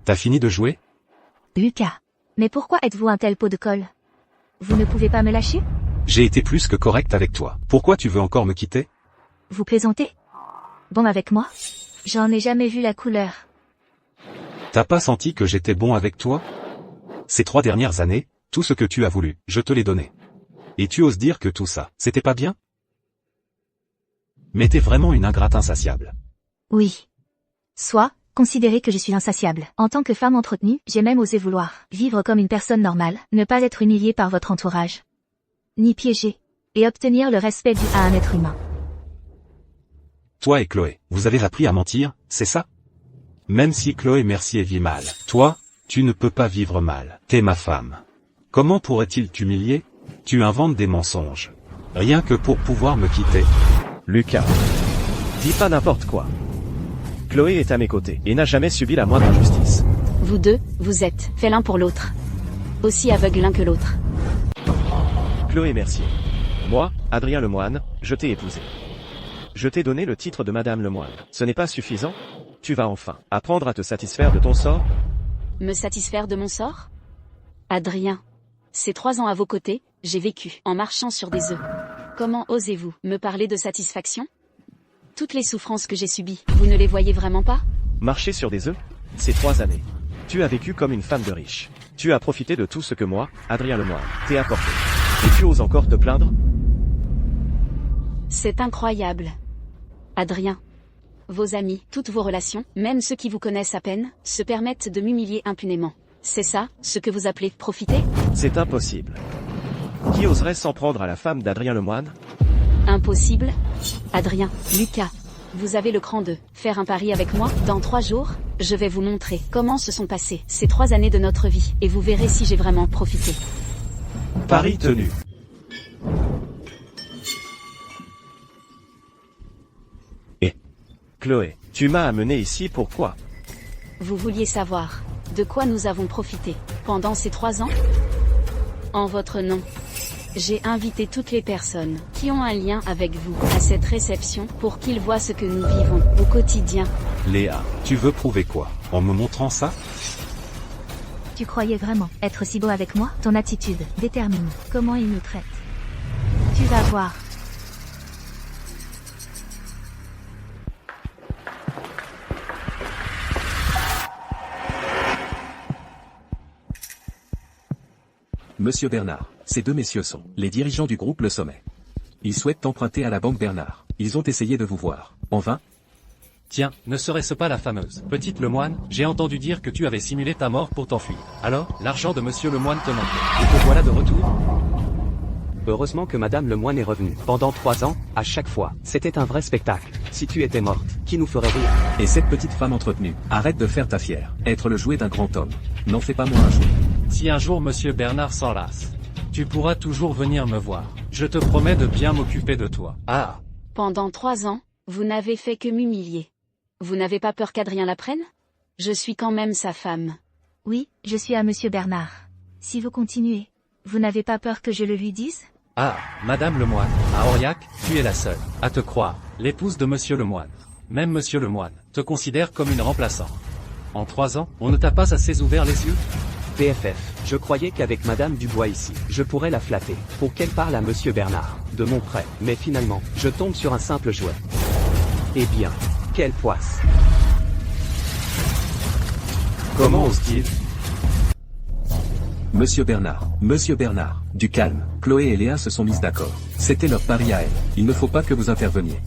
T'as fini de jouer? Lucas. Mais pourquoi êtes-vous un tel pot de colle? Vous ne pouvez pas me lâcher? J'ai été plus que correct avec toi. Pourquoi tu veux encore me quitter? Vous plaisantez? Bon avec moi? J'en ai jamais vu la couleur. T'as pas senti que j'étais bon avec toi? Ces 3 dernières années, tout ce que tu as voulu, je te l'ai donné. Et tu oses dire que tout ça, c'était pas bien? Mais t'es vraiment une ingrate insatiable. Oui. Soit, considérez que je suis insatiable. En tant que femme entretenue, j'ai même osé vouloir vivre comme une personne normale, ne pas être humiliée par votre entourage, ni piégée, et obtenir le respect dû à un être humain. Toi et Chloé, vous avez appris à mentir, c'est ça? Même si Chloé Mercier vit mal, toi, tu ne peux pas vivre mal. T'es ma femme. Comment pourrait-il t'humilier? Tu inventes des mensonges. Rien que pour pouvoir me quitter. Lucas. Dis pas n'importe quoi. Chloé est à mes côtés, et n'a jamais subi la moindre injustice. Vous deux, vous êtes faits l'un pour l'autre. Aussi aveugles l'un que l'autre. Chloé Mercier. Moi, Adrien Lemoine, je t'ai épousé. Je t'ai donné le titre de Madame Lemoine. Ce n'est pas suffisant? Tu vas enfin apprendre à te satisfaire de ton sort? Me satisfaire de mon sort? Adrien. Ces 3 ans à vos côtés, j'ai vécu en marchant sur des œufs. Comment osez-vous me parler de satisfaction? Toutes les souffrances que j'ai subies, vous ne les voyez vraiment pas? Marcher sur des œufs? Ces 3 années. Tu as vécu comme une femme de riche. Tu as profité de tout ce que moi, Adrien Lemoine, t'ai apporté. Et tu oses encore te plaindre? C'est incroyable. Adrien. Vos amis, toutes vos relations, même ceux qui vous connaissent à peine, se permettent de m'humilier impunément. C'est ça, ce que vous appelez profiter? C'est impossible. Qui oserait s'en prendre à la femme d'Adrien Lemoine? Impossible? Adrien, Lucas, vous avez le cran de faire un pari avec moi? Dans 3 jours, je vais vous montrer comment se sont passées ces 3 années de notre vie, et vous verrez si j'ai vraiment profité. Pari tenu. Chloé, tu m'as amené ici pourquoi? Vous vouliez savoir de quoi nous avons profité pendant ces 3 ans? En votre nom, j'ai invité toutes les personnes qui ont un lien avec vous à cette réception pour qu'ils voient ce que nous vivons au quotidien. Léa, tu veux prouver quoi? En me montrant ça? Tu croyais vraiment être si beau avec moi? Ton attitude détermine comment il nous traite. Tu vas voir. Monsieur Bernard, ces 2 messieurs sont les dirigeants du groupe Le Sommet. Ils souhaitent emprunter à la banque Bernard. Ils ont essayé de vous voir. En vain? Tiens, ne serait-ce pas la fameuse petite Lemoine? J'ai entendu dire que tu avais simulé ta mort pour t'enfuir. Alors, l'argent de monsieur Lemoine te manquait. Et te voilà de retour? Heureusement que Madame Lemoine est revenue. Pendant 3 ans, à chaque fois, c'était un vrai spectacle. Si tu étais morte, qui nous ferait rire? Et cette petite femme entretenue, arrête de faire ta fière. Être le jouet d'un grand homme. N'en fais pas moins un jouet. Si un jour monsieur Bernard s'en lasse, tu pourras toujours venir me voir. Je te promets de bien m'occuper de toi. Ah. Pendant 3 ans, vous n'avez fait que m'humilier. Vous n'avez pas peur qu'Adrien l'apprenne? Je suis quand même sa femme. Oui, je suis à monsieur Bernard. Si vous continuez, vous n'avez pas peur que je le lui dise? Ah, Madame Lemoine, à Aurillac, tu es la seule à te croire l'épouse de monsieur Lemoine. Même monsieur Lemoine te considère comme une remplaçante. En 3 ans, on ne t'a pas assez ouvert les yeux? PFF, je croyais qu'avec Madame Dubois ici, je pourrais la flatter, pour qu'elle parle à Monsieur Bernard, de mon prêt, mais finalement, je tombe sur un simple jouet. Eh bien, quelle poisse! Comment ose-t-il? Monsieur Bernard, du calme. Chloé et Léa se sont mises d'accord. C'était leur pari à elles. Il ne faut pas que vous interveniez.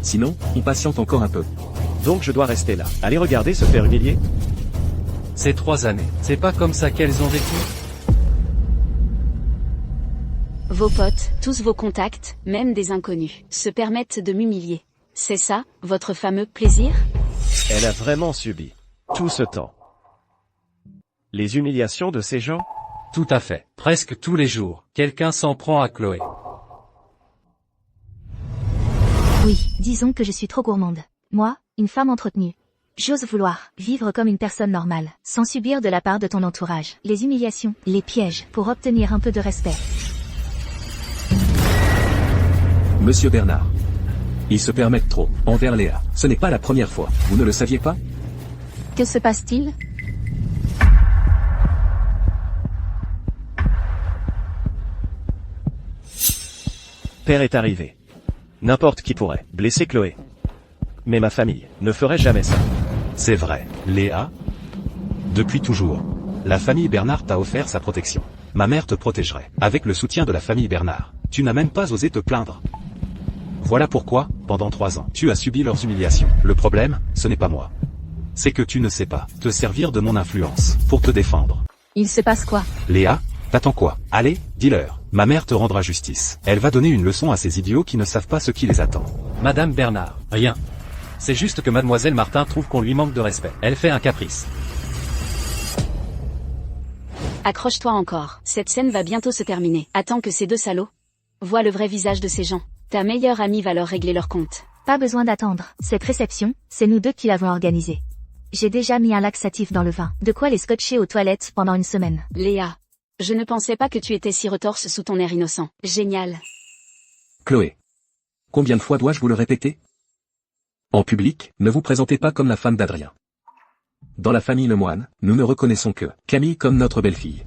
Sinon, on patiente encore un peu. Donc je dois rester là. Allez regarder se faire humilier? Ces 3 années, c'est pas comme ça qu'elles ont vécu? Vos potes, tous vos contacts, même des inconnus, se permettent de m'humilier. C'est ça, votre fameux plaisir? Elle a vraiment subi tout ce temps les humiliations de ces gens? Tout à fait. Presque tous les jours, quelqu'un s'en prend à Chloé. Oui, disons que je suis trop gourmande. Moi, une femme entretenue. J'ose vouloir vivre comme une personne normale, sans subir de la part de ton entourage les humiliations, les pièges, pour obtenir un peu de respect. Monsieur Bernard. Ils se permettent trop, envers Léa. Ce n'est pas la première fois, vous ne le saviez pas? Que se passe-t-il? Père est arrivé. N'importe qui pourrait blesser Chloé. Mais ma famille ne ferait jamais ça. C'est vrai, Léa. Depuis toujours, la famille Bernard t'a offert sa protection. Ma mère te protégerait. Avec le soutien de la famille Bernard, tu n'as même pas osé te plaindre. Voilà pourquoi, pendant 3 ans, tu as subi leurs humiliations. Le problème, ce n'est pas moi. C'est que tu ne sais pas te servir de mon influence pour te défendre. Il se passe quoi? Léa, t'attends quoi? Allez, dis-leur. Ma mère te rendra justice. Elle va donner une leçon à ces idiots qui ne savent pas ce qui les attend. Madame Bernard, rien. C'est juste que mademoiselle Martin trouve qu'on lui manque de respect. Elle fait un caprice. Accroche-toi encore. Cette scène va bientôt se terminer. Attends que ces deux salauds voient le vrai visage de ces gens. Ta meilleure amie va leur régler leur compte. Pas besoin d'attendre. Cette réception, c'est nous deux qui l'avons organisée. J'ai déjà mis un laxatif dans le vin. De quoi les scotcher aux toilettes pendant une semaine. Léa, je ne pensais pas que tu étais si retorse sous ton air innocent. Génial. Chloé. Combien de fois dois-je vous le répéter? En public, ne vous présentez pas comme la femme d'Adrien. Dans la famille Lemoine, nous ne reconnaissons que Camille comme notre belle-fille.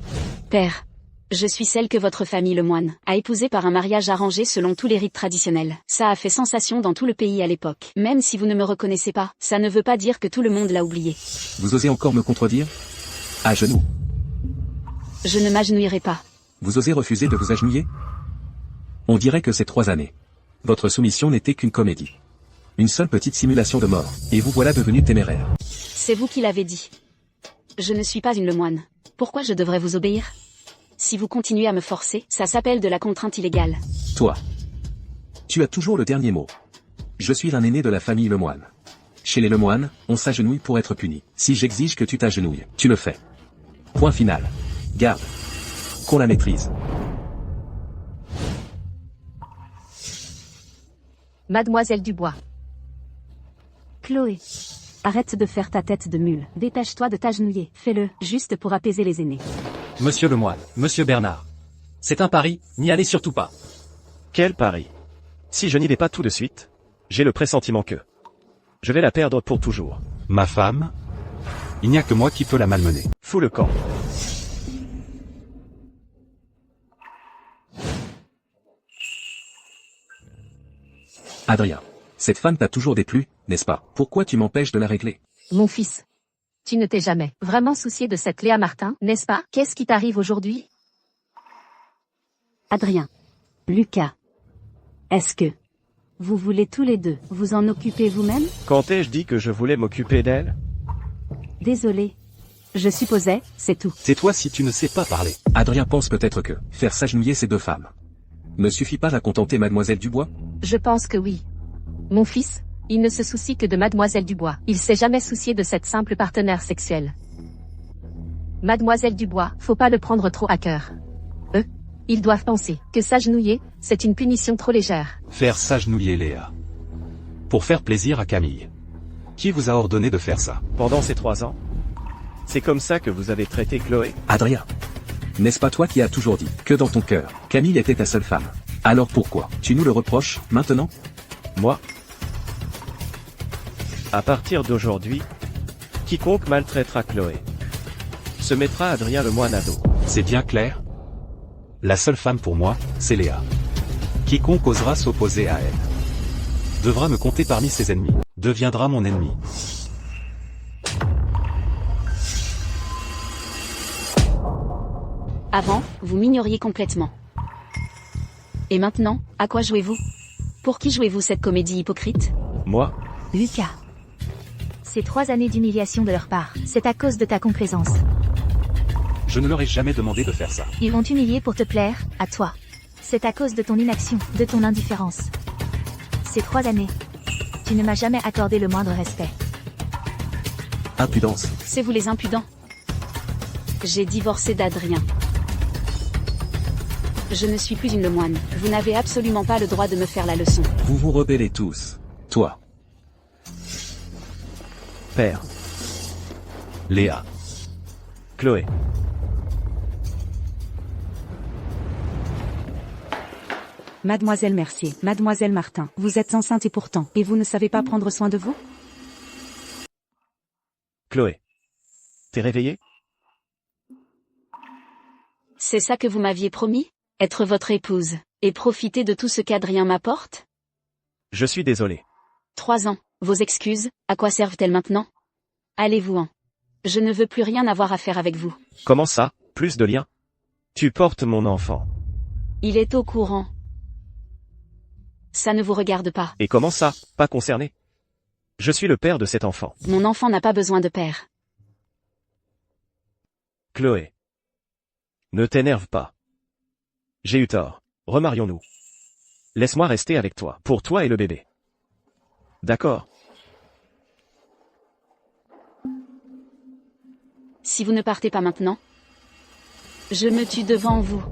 Père, je suis celle que votre famille Lemoine a épousée par un mariage arrangé selon tous les rites traditionnels. Ça a fait sensation dans tout le pays à l'époque. Même si vous ne me reconnaissez pas, ça ne veut pas dire que tout le monde l'a oublié. Vous osez encore me contredire? À genoux. Je ne m'agenouillerai pas. Vous osez refuser de vous agenouiller? On dirait que ces 3 années, votre soumission n'était qu'une comédie. Une seule petite simulation de mort, et vous voilà devenu téméraire. C'est vous qui l'avez dit. Je ne suis pas une Lemoine. Pourquoi je devrais vous obéir? Si vous continuez à me forcer, ça s'appelle de la contrainte illégale. Toi. Tu as toujours le dernier mot. Je suis un aîné de la famille Lemoine. Chez les Lemoine, on s'agenouille pour être puni. Si j'exige que tu t'agenouilles, tu le fais. Point final. Garde. Qu'on la maîtrise. Mademoiselle Dubois. Chloé. Arrête de faire ta tête de mule. Dépêche-toi de t'agenouiller. Fais-le, juste pour apaiser les aînés. Monsieur Lemoine, monsieur Bernard. C'est un pari, n'y allez surtout pas. Quel pari. Si je n'y vais pas tout de suite, j'ai le pressentiment que je vais la perdre pour toujours. Ma femme? Il n'y a que moi qui peux la malmener. Fous le camp. Adrien. Cette femme t'a toujours déplu, n'est-ce pas? Pourquoi tu m'empêches de la régler? Mon fils. Tu ne t'es jamais vraiment soucié de cette Léa Martin, n'est-ce pas? Qu'est-ce qui t'arrive aujourd'hui? Adrien. Lucas. Est-ce que vous voulez tous les deux vous en occuper vous-même? Quand ai-je dit que je voulais m'occuper d'elle? Désolé. Je supposais, c'est tout. C'est toi si tu ne sais pas parler. Adrien pense peut-être que faire s'agenouiller ces 2 femmes ne suffit pas à contenter mademoiselle Dubois? Je pense que oui. Mon fils, il ne se soucie que de mademoiselle Dubois. Il s'est jamais soucié de cette simple partenaire sexuelle. Mademoiselle Dubois, faut pas le prendre trop à cœur. Eux, ils doivent penser que s'agenouiller, c'est une punition trop légère. Faire s'agenouiller Léa. Pour faire plaisir à Camille. Qui vous a ordonné de faire ça? Pendant ces 3 ans? C'est comme ça que vous avez traité Chloé? Adrien. N'est-ce pas toi qui as toujours dit que dans ton cœur, Camille était ta seule femme? Alors pourquoi tu nous le reproches, maintenant? Moi? À partir d'aujourd'hui, quiconque maltraitera Chloé se mettra Adrien Lemoine à dos. C'est bien clair? La seule femme pour moi, c'est Léa. Quiconque osera s'opposer à elle devra me compter parmi ses ennemis, deviendra mon ennemi. Avant, vous m'ignoriez complètement. Et maintenant, à quoi jouez-vous? Pour qui jouez-vous cette comédie hypocrite? Moi? Lucas. Ces 3 années d'humiliation de leur part, c'est à cause de ta complaisance. Je ne leur ai jamais demandé de faire ça. Ils vont t'humilier pour te plaire, à toi. C'est à cause de ton inaction, de ton indifférence. Ces 3 années, tu ne m'as jamais accordé le moindre respect. Impudence. C'est vous les impudents. J'ai divorcé d'Adrien. Je ne suis plus une Lemoine. Vous n'avez absolument pas le droit de me faire la leçon. Vous vous rebellez tous. Toi. Père. Léa. Chloé. Mademoiselle Mercier, Mademoiselle Martin, vous êtes enceinte et pourtant, et vous ne savez pas prendre soin de vous? Chloé. T'es réveillée? C'est ça que vous m'aviez promis? Être votre épouse, et profiter de tout ce qu'Adrien m'apporte? Je suis désolé. 3 ans. Vos excuses, à quoi servent-elles maintenant? Allez-vous-en. Je ne veux plus rien avoir à faire avec vous. Comment ça, plus de liens? Tu portes mon enfant. Il est au courant. Ça ne vous regarde pas. Et comment ça, pas concerné? Je suis le père de cet enfant. Mon enfant n'a pas besoin de père. Chloé. Ne t'énerve pas. J'ai eu tort. Remarions-nous. Laisse-moi rester avec toi, pour toi et le bébé. D'accord. Si vous ne partez pas maintenant, je me tue devant vous.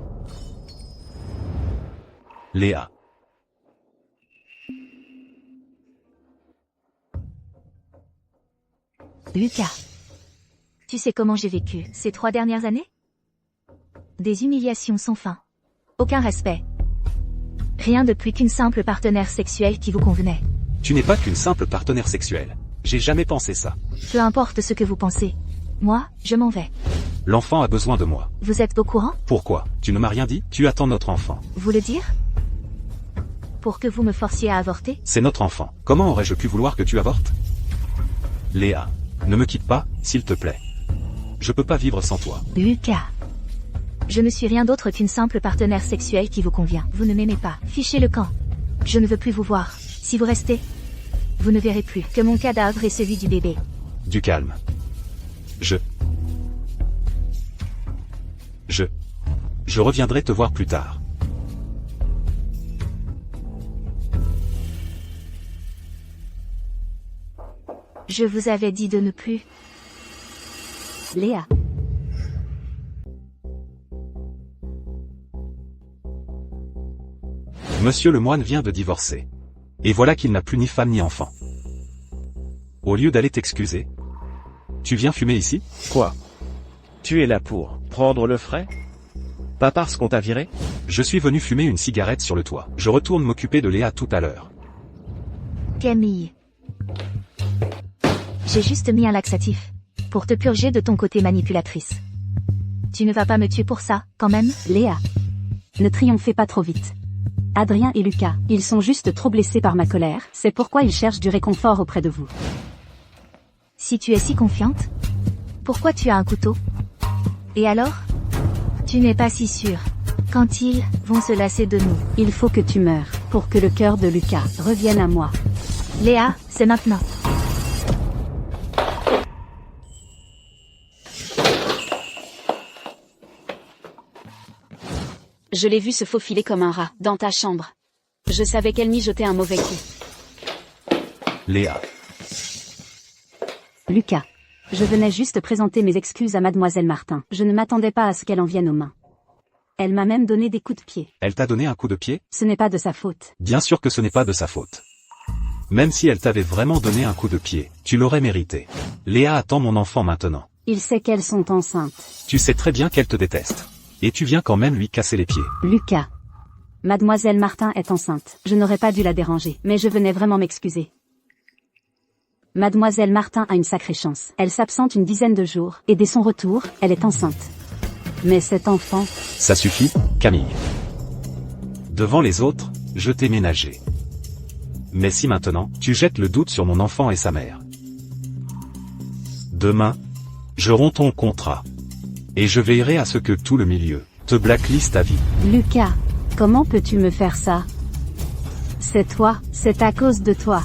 Léa. Lucas. Tu sais comment j'ai vécu ces 3 dernières années? Des humiliations sans fin. Aucun respect. Rien de plus qu'une simple partenaire sexuelle qui vous convenait. Tu n'es pas qu'une simple partenaire sexuelle. J'ai jamais pensé ça. Peu importe ce que vous pensez. Moi, je m'en vais. L'enfant a besoin de moi. Vous êtes au courant? Pourquoi? Tu ne m'as rien dit? Tu attends notre enfant. Vous le dire? Pour que vous me forciez à avorter? C'est notre enfant. Comment aurais-je pu vouloir que tu avortes? Léa. Ne me quitte pas, s'il te plaît. Je peux pas vivre sans toi. Lucas. Je ne suis rien d'autre qu'une simple partenaire sexuelle qui vous convient. Vous ne m'aimez pas. Fichez le camp. Je ne veux plus vous voir. Si vous restez, vous ne verrez plus que mon cadavre et celui du bébé. Du calme. Je reviendrai te voir plus tard. Je vous avais dit de ne plus. Léa. Monsieur le moine vient de divorcer. Et voilà qu'il n'a plus ni femme ni enfant. Au lieu d'aller t'excuser, tu viens fumer ici? Quoi? Tu es là pour prendre le frais? Pas parce qu'on t'a viré? Je suis venu fumer une cigarette sur le toit. Je retourne m'occuper de Léa tout à l'heure. Camille. J'ai juste mis un laxatif. Pour te purger de ton côté manipulatrice. Tu ne vas pas me tuer pour ça, quand même? Léa. Ne triomphez pas trop vite. Adrien et Lucas, ils sont juste trop blessés par ma colère, c'est pourquoi ils cherchent du réconfort auprès de vous. Si tu es si confiante, pourquoi tu as un couteau? Et alors? Tu n'es pas si sûre. Quand ils vont se lasser de nous. Il faut que tu meures, pour que le cœur de Lucas revienne à moi. Léa, c'est maintenant. Je l'ai vu se faufiler comme un rat, dans ta chambre. Je savais qu'elle mijotait un mauvais coup. Léa. Lucas. Je venais juste présenter mes excuses à mademoiselle Martin. Je ne m'attendais pas à ce qu'elle en vienne aux mains. Elle m'a même donné des coups de pied. Elle t'a donné un coup de pied? Ce n'est pas de sa faute. Bien sûr que ce n'est pas de sa faute. Même si elle t'avait vraiment donné un coup de pied, tu l'aurais mérité. Léa attend mon enfant maintenant. Il sait qu'elles sont enceintes. Tu sais très bien qu'elle te déteste. Et tu viens quand même lui casser les pieds. Lucas. Mademoiselle Martin est enceinte. Je n'aurais pas dû la déranger, mais je venais vraiment m'excuser. Mademoiselle Martin a une sacrée chance. Elle s'absente une dizaine de jours, et dès son retour, elle est enceinte. Mais cet enfant... Ça suffit, Camille. Devant les autres, je t'ai ménagé. Mais si maintenant, tu jettes le doute sur mon enfant et sa mère. Demain, je romps ton contrat. Et je veillerai à ce que tout le milieu te blacklist à vie. Lucas, comment peux-tu me faire ça? C'est toi, c'est à cause de toi.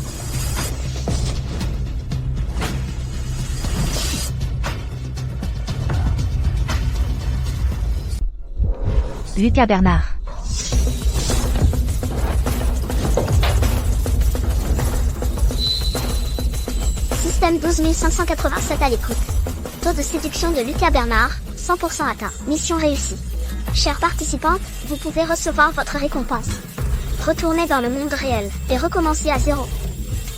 Lucas Bernard. Système 12587 à l'écoute. Taux de séduction de Lucas Bernard, 100% atteint. Mission réussie. Chères participantes, vous pouvez recevoir votre récompense. Retournez dans le monde réel et recommencez à zéro.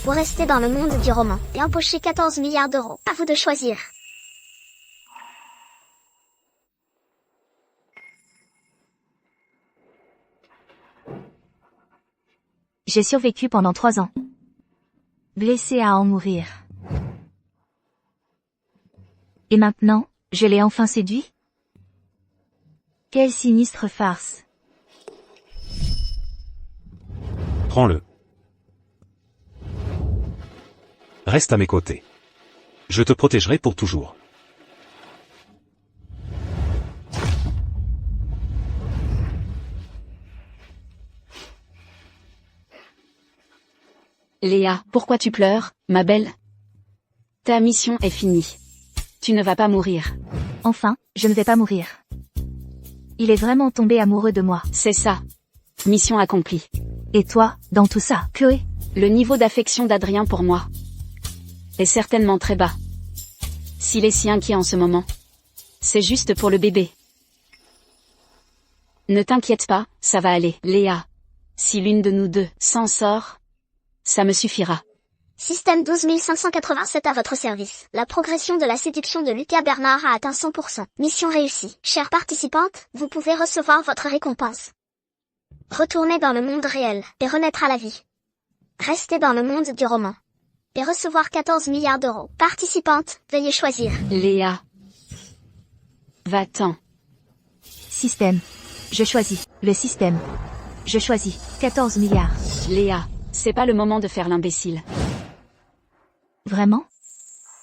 Ou restez dans le monde du roman et empocher 14 milliards d'euros. À vous de choisir. J'ai survécu pendant 3 ans. Blessé à en mourir. Et maintenant, je l'ai enfin séduit? Quelle sinistre farce. Prends-le. Reste à mes côtés. Je te protégerai pour toujours. Léa, pourquoi tu pleures, ma belle? Ta mission est finie. Tu ne vas pas mourir. Enfin, je ne vais pas mourir. Il est vraiment tombé amoureux de moi. C'est ça. Mission accomplie. Et toi, dans tout ça, Chloé? Le niveau d'affection d'Adrien pour moi est certainement très bas. S'il est si inquiet en ce moment, c'est juste pour le bébé. Ne t'inquiète pas, ça va aller. Léa, si l'une de nous deux s'en sort, ça me suffira. Système 12587 à votre service. La progression de la séduction de Lucas Bernard a atteint 100%. Mission réussie. Chère participante, vous pouvez recevoir votre récompense. Retournez dans le monde réel et renaître à la vie. Restez dans le monde du roman et recevoir 14 milliards d'euros. Participante, veuillez choisir. Léa. Va-t'en. Système. Je choisis. Le système. Je choisis. 14 milliards. Léa, c'est pas le moment de faire l'imbécile. Vraiment?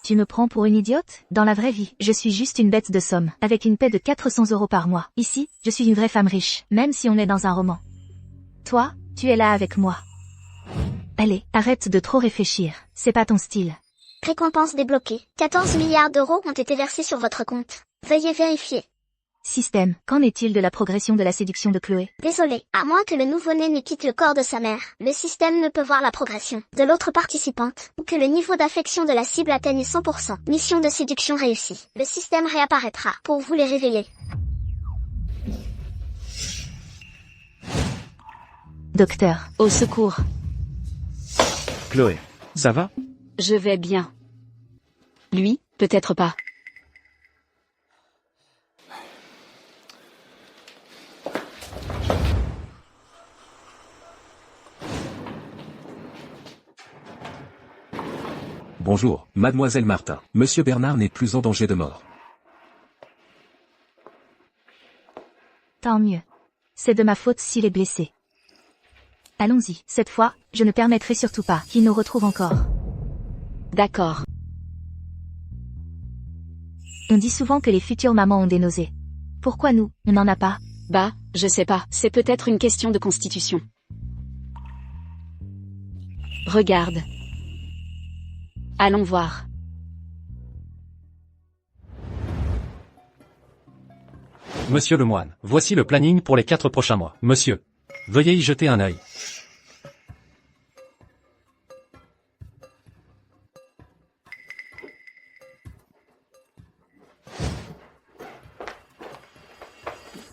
Tu me prends pour une idiote? Dans la vraie vie, je suis juste une bête de somme, avec une paie de 400 € par mois. Ici, je suis une vraie femme riche, même si on est dans un roman. Toi, tu es là avec moi. Allez, arrête de trop réfléchir, c'est pas ton style. Récompense débloquée. 14 milliards d'euros ont été versés sur votre compte. Veuillez vérifier. Système, qu'en est-il de la progression de la séduction de Chloé? Désolé, à moins que le nouveau-né ne quitte le corps de sa mère, le système ne peut voir la progression de l'autre participante, ou que le niveau d'affection de la cible atteigne 100%. Mission de séduction réussie. Le système réapparaîtra pour vous les révéler. Docteur. Au secours. Chloé, ça va? Je vais bien. Lui, peut-être pas. Bonjour, mademoiselle Martin. Monsieur Bernard n'est plus en danger de mort. Tant mieux. C'est de ma faute s'il est blessé. Allons-y, cette fois, je ne permettrai surtout pas qu'il nous retrouve encore. D'accord. On dit souvent que les futures mamans ont des nausées. Pourquoi nous, on n'en a pas? Bah, je sais pas, c'est peut-être une question de constitution. Regarde. Allons voir. Monsieur le moine, voici le planning pour les 4 prochains mois. Monsieur, veuillez y jeter un œil.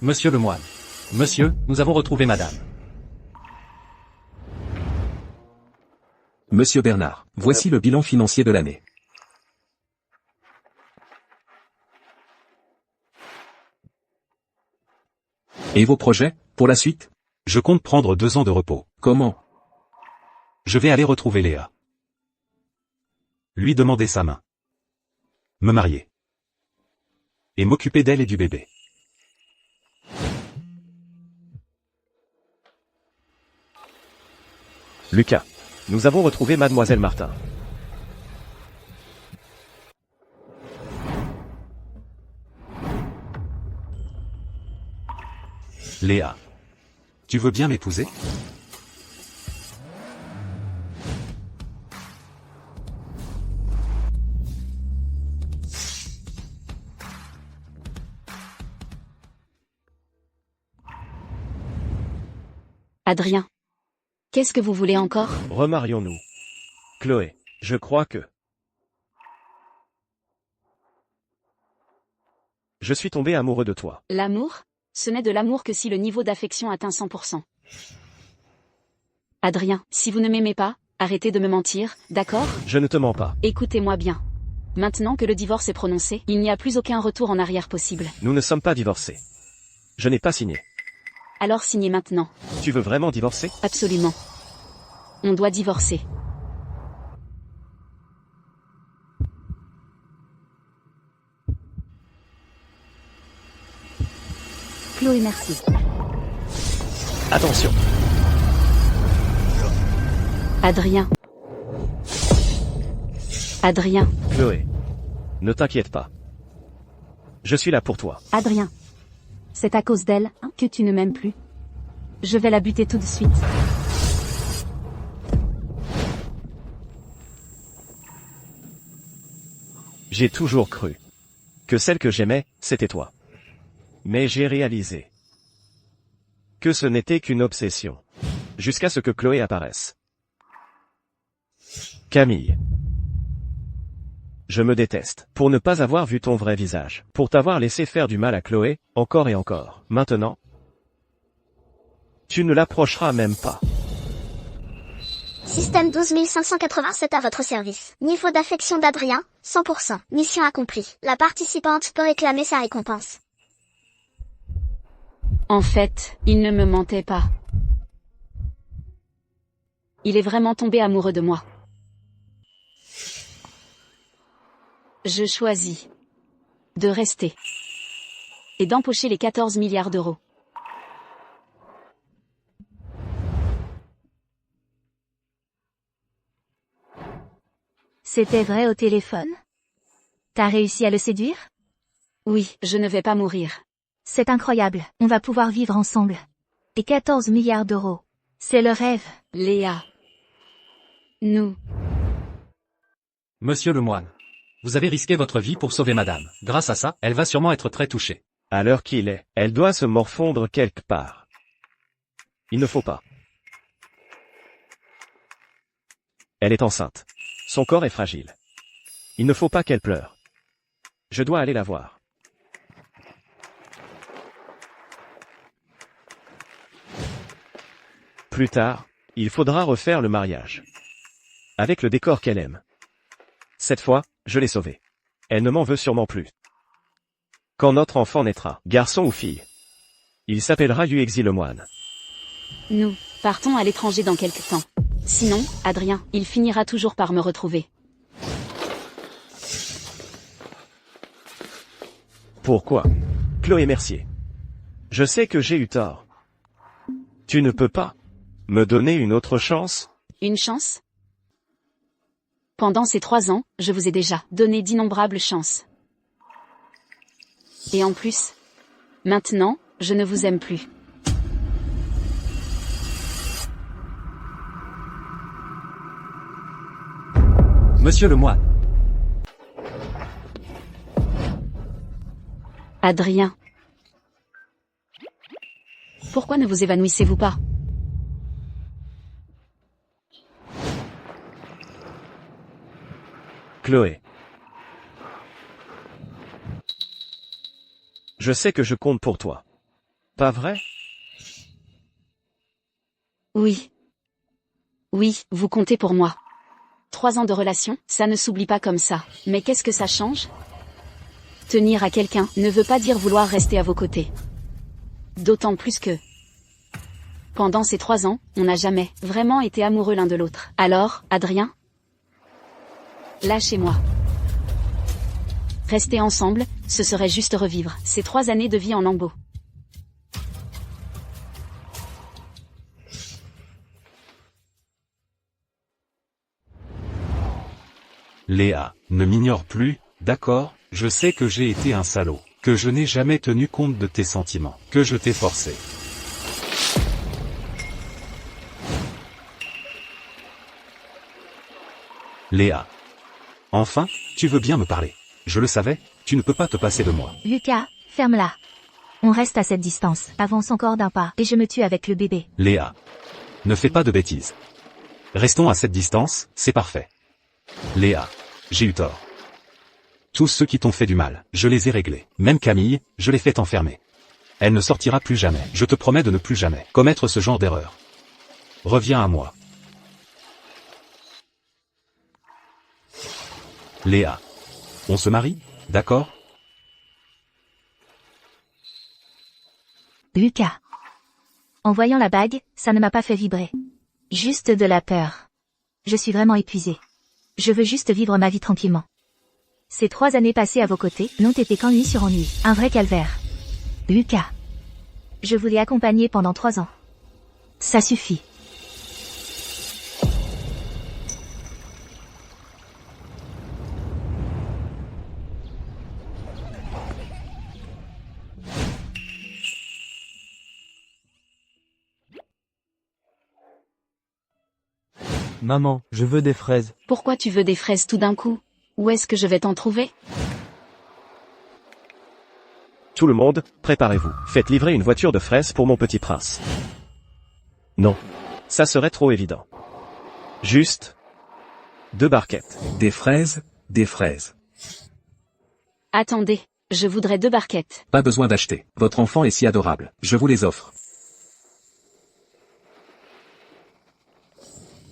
Monsieur le moine. Monsieur, nous avons retrouvé madame. Monsieur Bernard, voici le bilan financier de l'année. Et vos projets, pour la suite? Je compte prendre 2 ans de repos. Comment? Je vais aller retrouver Léa. Lui demander sa main. Me marier. Et m'occuper d'elle et du bébé. Lucas. Nous avons retrouvé mademoiselle Martin. Léa. Tu veux bien m'épouser? Adrien. Qu'est-ce que vous voulez encore? Remarions-nous. Chloé, je crois que... Je suis tombé amoureux de toi. L'amour? Ce n'est de l'amour que si le niveau d'affection atteint 100%. Adrien, si vous ne m'aimez pas, arrêtez de me mentir, d'accord? Je ne te mens pas. Écoutez-moi bien. Maintenant que le divorce est prononcé, il n'y a plus aucun retour en arrière possible. Nous ne sommes pas divorcés. Je n'ai pas signé. Alors signez maintenant. Tu veux vraiment divorcer? Absolument. On doit divorcer. Chloé, merci. Attention. Adrien. Adrien. Chloé. Ne t'inquiète pas. Je suis là pour toi. Adrien. C'est à cause d'elle que tu ne m'aimes plus. Je vais la buter tout de suite. J'ai toujours cru que celle que j'aimais, c'était toi. Mais j'ai réalisé que ce n'était qu'une obsession. Jusqu'à ce que Chloé apparaisse. Camille. Je me déteste. Pour ne pas avoir vu ton vrai visage. Pour t'avoir laissé faire du mal à Chloé, encore et encore. Maintenant, tu ne l'approcheras même pas. Système 12587 à votre service. Niveau d'affection d'Adrien, 100%. Mission accomplie. La participante peut réclamer sa récompense. En fait, il ne me mentait pas. Il est vraiment tombé amoureux de moi. Je choisis de rester et d'empocher les 14 milliards d'euros. C'était vrai au téléphone? T'as réussi à le séduire? Oui, je ne vais pas mourir. C'est incroyable, on va pouvoir vivre ensemble. Et 14 milliards d'euros. C'est le rêve. Léa. Nous. Monsieur le moine. Vous avez risqué votre vie pour sauver madame. Grâce à ça, elle va sûrement être très touchée. À l'heure qu'il est, elle doit se morfondre quelque part. Il ne faut pas. Elle est enceinte. Son corps est fragile. Il ne faut pas qu'elle pleure. Je dois aller la voir. Plus tard, il faudra refaire le mariage. Avec le décor qu'elle aime. Cette fois, je l'ai sauvée. Elle ne m'en veut sûrement plus. Quand notre enfant naîtra, garçon ou fille, il s'appellera Yuexi le moine. Nous partons à l'étranger dans quelque temps. Sinon, Adrien, il finira toujours par me retrouver. Pourquoi? Chloé Mercier. Je sais que j'ai eu tort. Tu ne peux pas me donner une autre chance? Une chance? Pendant ces 3 ans, je vous ai déjà donné d'innombrables chances. Et en plus, maintenant, je ne vous aime plus. Monsieur le moine. Adrien. Pourquoi ne vous évanouissez-vous pas? Chloé. Je sais que je compte pour toi. Pas vrai? Oui. Oui, vous comptez pour moi. 3 ans de relation, ça ne s'oublie pas comme ça. Mais qu'est-ce que ça change? Tenir à quelqu'un ne veut pas dire vouloir rester à vos côtés. D'autant plus que, pendant ces 3 ans, on n'a jamais vraiment été amoureux l'un de l'autre. Alors, Adrien? Lâchez-moi. Rester ensemble, ce serait juste revivre ces 3 années de vie en lambeaux. Léa, ne m'ignore plus, d'accord, je sais que j'ai été un salaud, que je n'ai jamais tenu compte de tes sentiments, que je t'ai forcé. Léa. Enfin, tu veux bien me parler. Je le savais, tu ne peux pas te passer de moi. Lucas, ferme-la. On reste à cette distance. Avance encore d'un pas, et je me tue avec le bébé. Léa. Ne fais pas de bêtises. Restons à cette distance, c'est parfait. Léa. J'ai eu tort. Tous ceux qui t'ont fait du mal, je les ai réglés. Même Camille, je l'ai fait enfermer. Elle ne sortira plus jamais. Je te promets de ne plus jamais commettre ce genre d'erreur. Reviens à moi. Léa. On se marie, d'accord? Lucas. En voyant la bague, ça ne m'a pas fait vibrer. Juste de la peur. Je suis vraiment épuisée. Je veux juste vivre ma vie tranquillement. Ces 3 années passées à vos côtés n'ont été qu'ennui sur ennui. Un vrai calvaire. Lucas. Je vous l'ai accompagné pendant 3 ans. Ça suffit. « Maman, je veux des fraises. Pourquoi tu veux des fraises tout d'un coup? Où est-ce que je vais t'en trouver? Tout le monde, préparez-vous. Faites livrer une voiture de fraises pour mon petit prince. Non. Ça serait trop évident. Juste 2 barquettes. Des fraises, des fraises. Attendez, je voudrais 2 barquettes. Pas besoin d'acheter. Votre enfant est si adorable. Je vous les offre.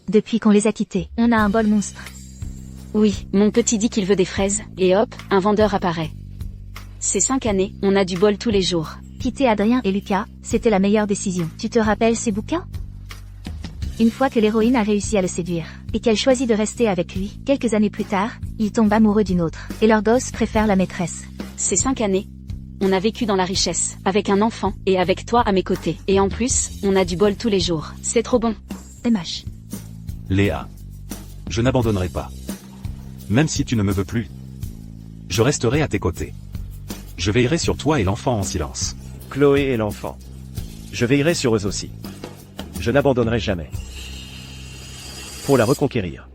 Depuis qu'on les a quittés, on a un bol monstre. Oui, mon petit dit qu'il veut des fraises, et hop, un vendeur apparaît. Ces 5 années, on a du bol tous les jours. Quitter Adrien et Lucas, c'était la meilleure décision. Tu te rappelles ces bouquins? Une fois que l'héroïne a réussi à le séduire, et qu'elle choisit de rester avec lui, quelques années plus tard, il tombe amoureux d'une autre, et leur gosse préfère la maîtresse. Ces 5 années, on a vécu dans la richesse, avec un enfant, et avec toi à mes côtés. Et en plus, on a du bol tous les jours. C'est trop bon. MH. Léa. Je n'abandonnerai pas. Même si tu ne me veux plus. Je resterai à tes côtés. Je veillerai sur toi et l'enfant en silence. Chloé et l'enfant. Je veillerai sur eux aussi. Je n'abandonnerai jamais. Pour la reconquérir.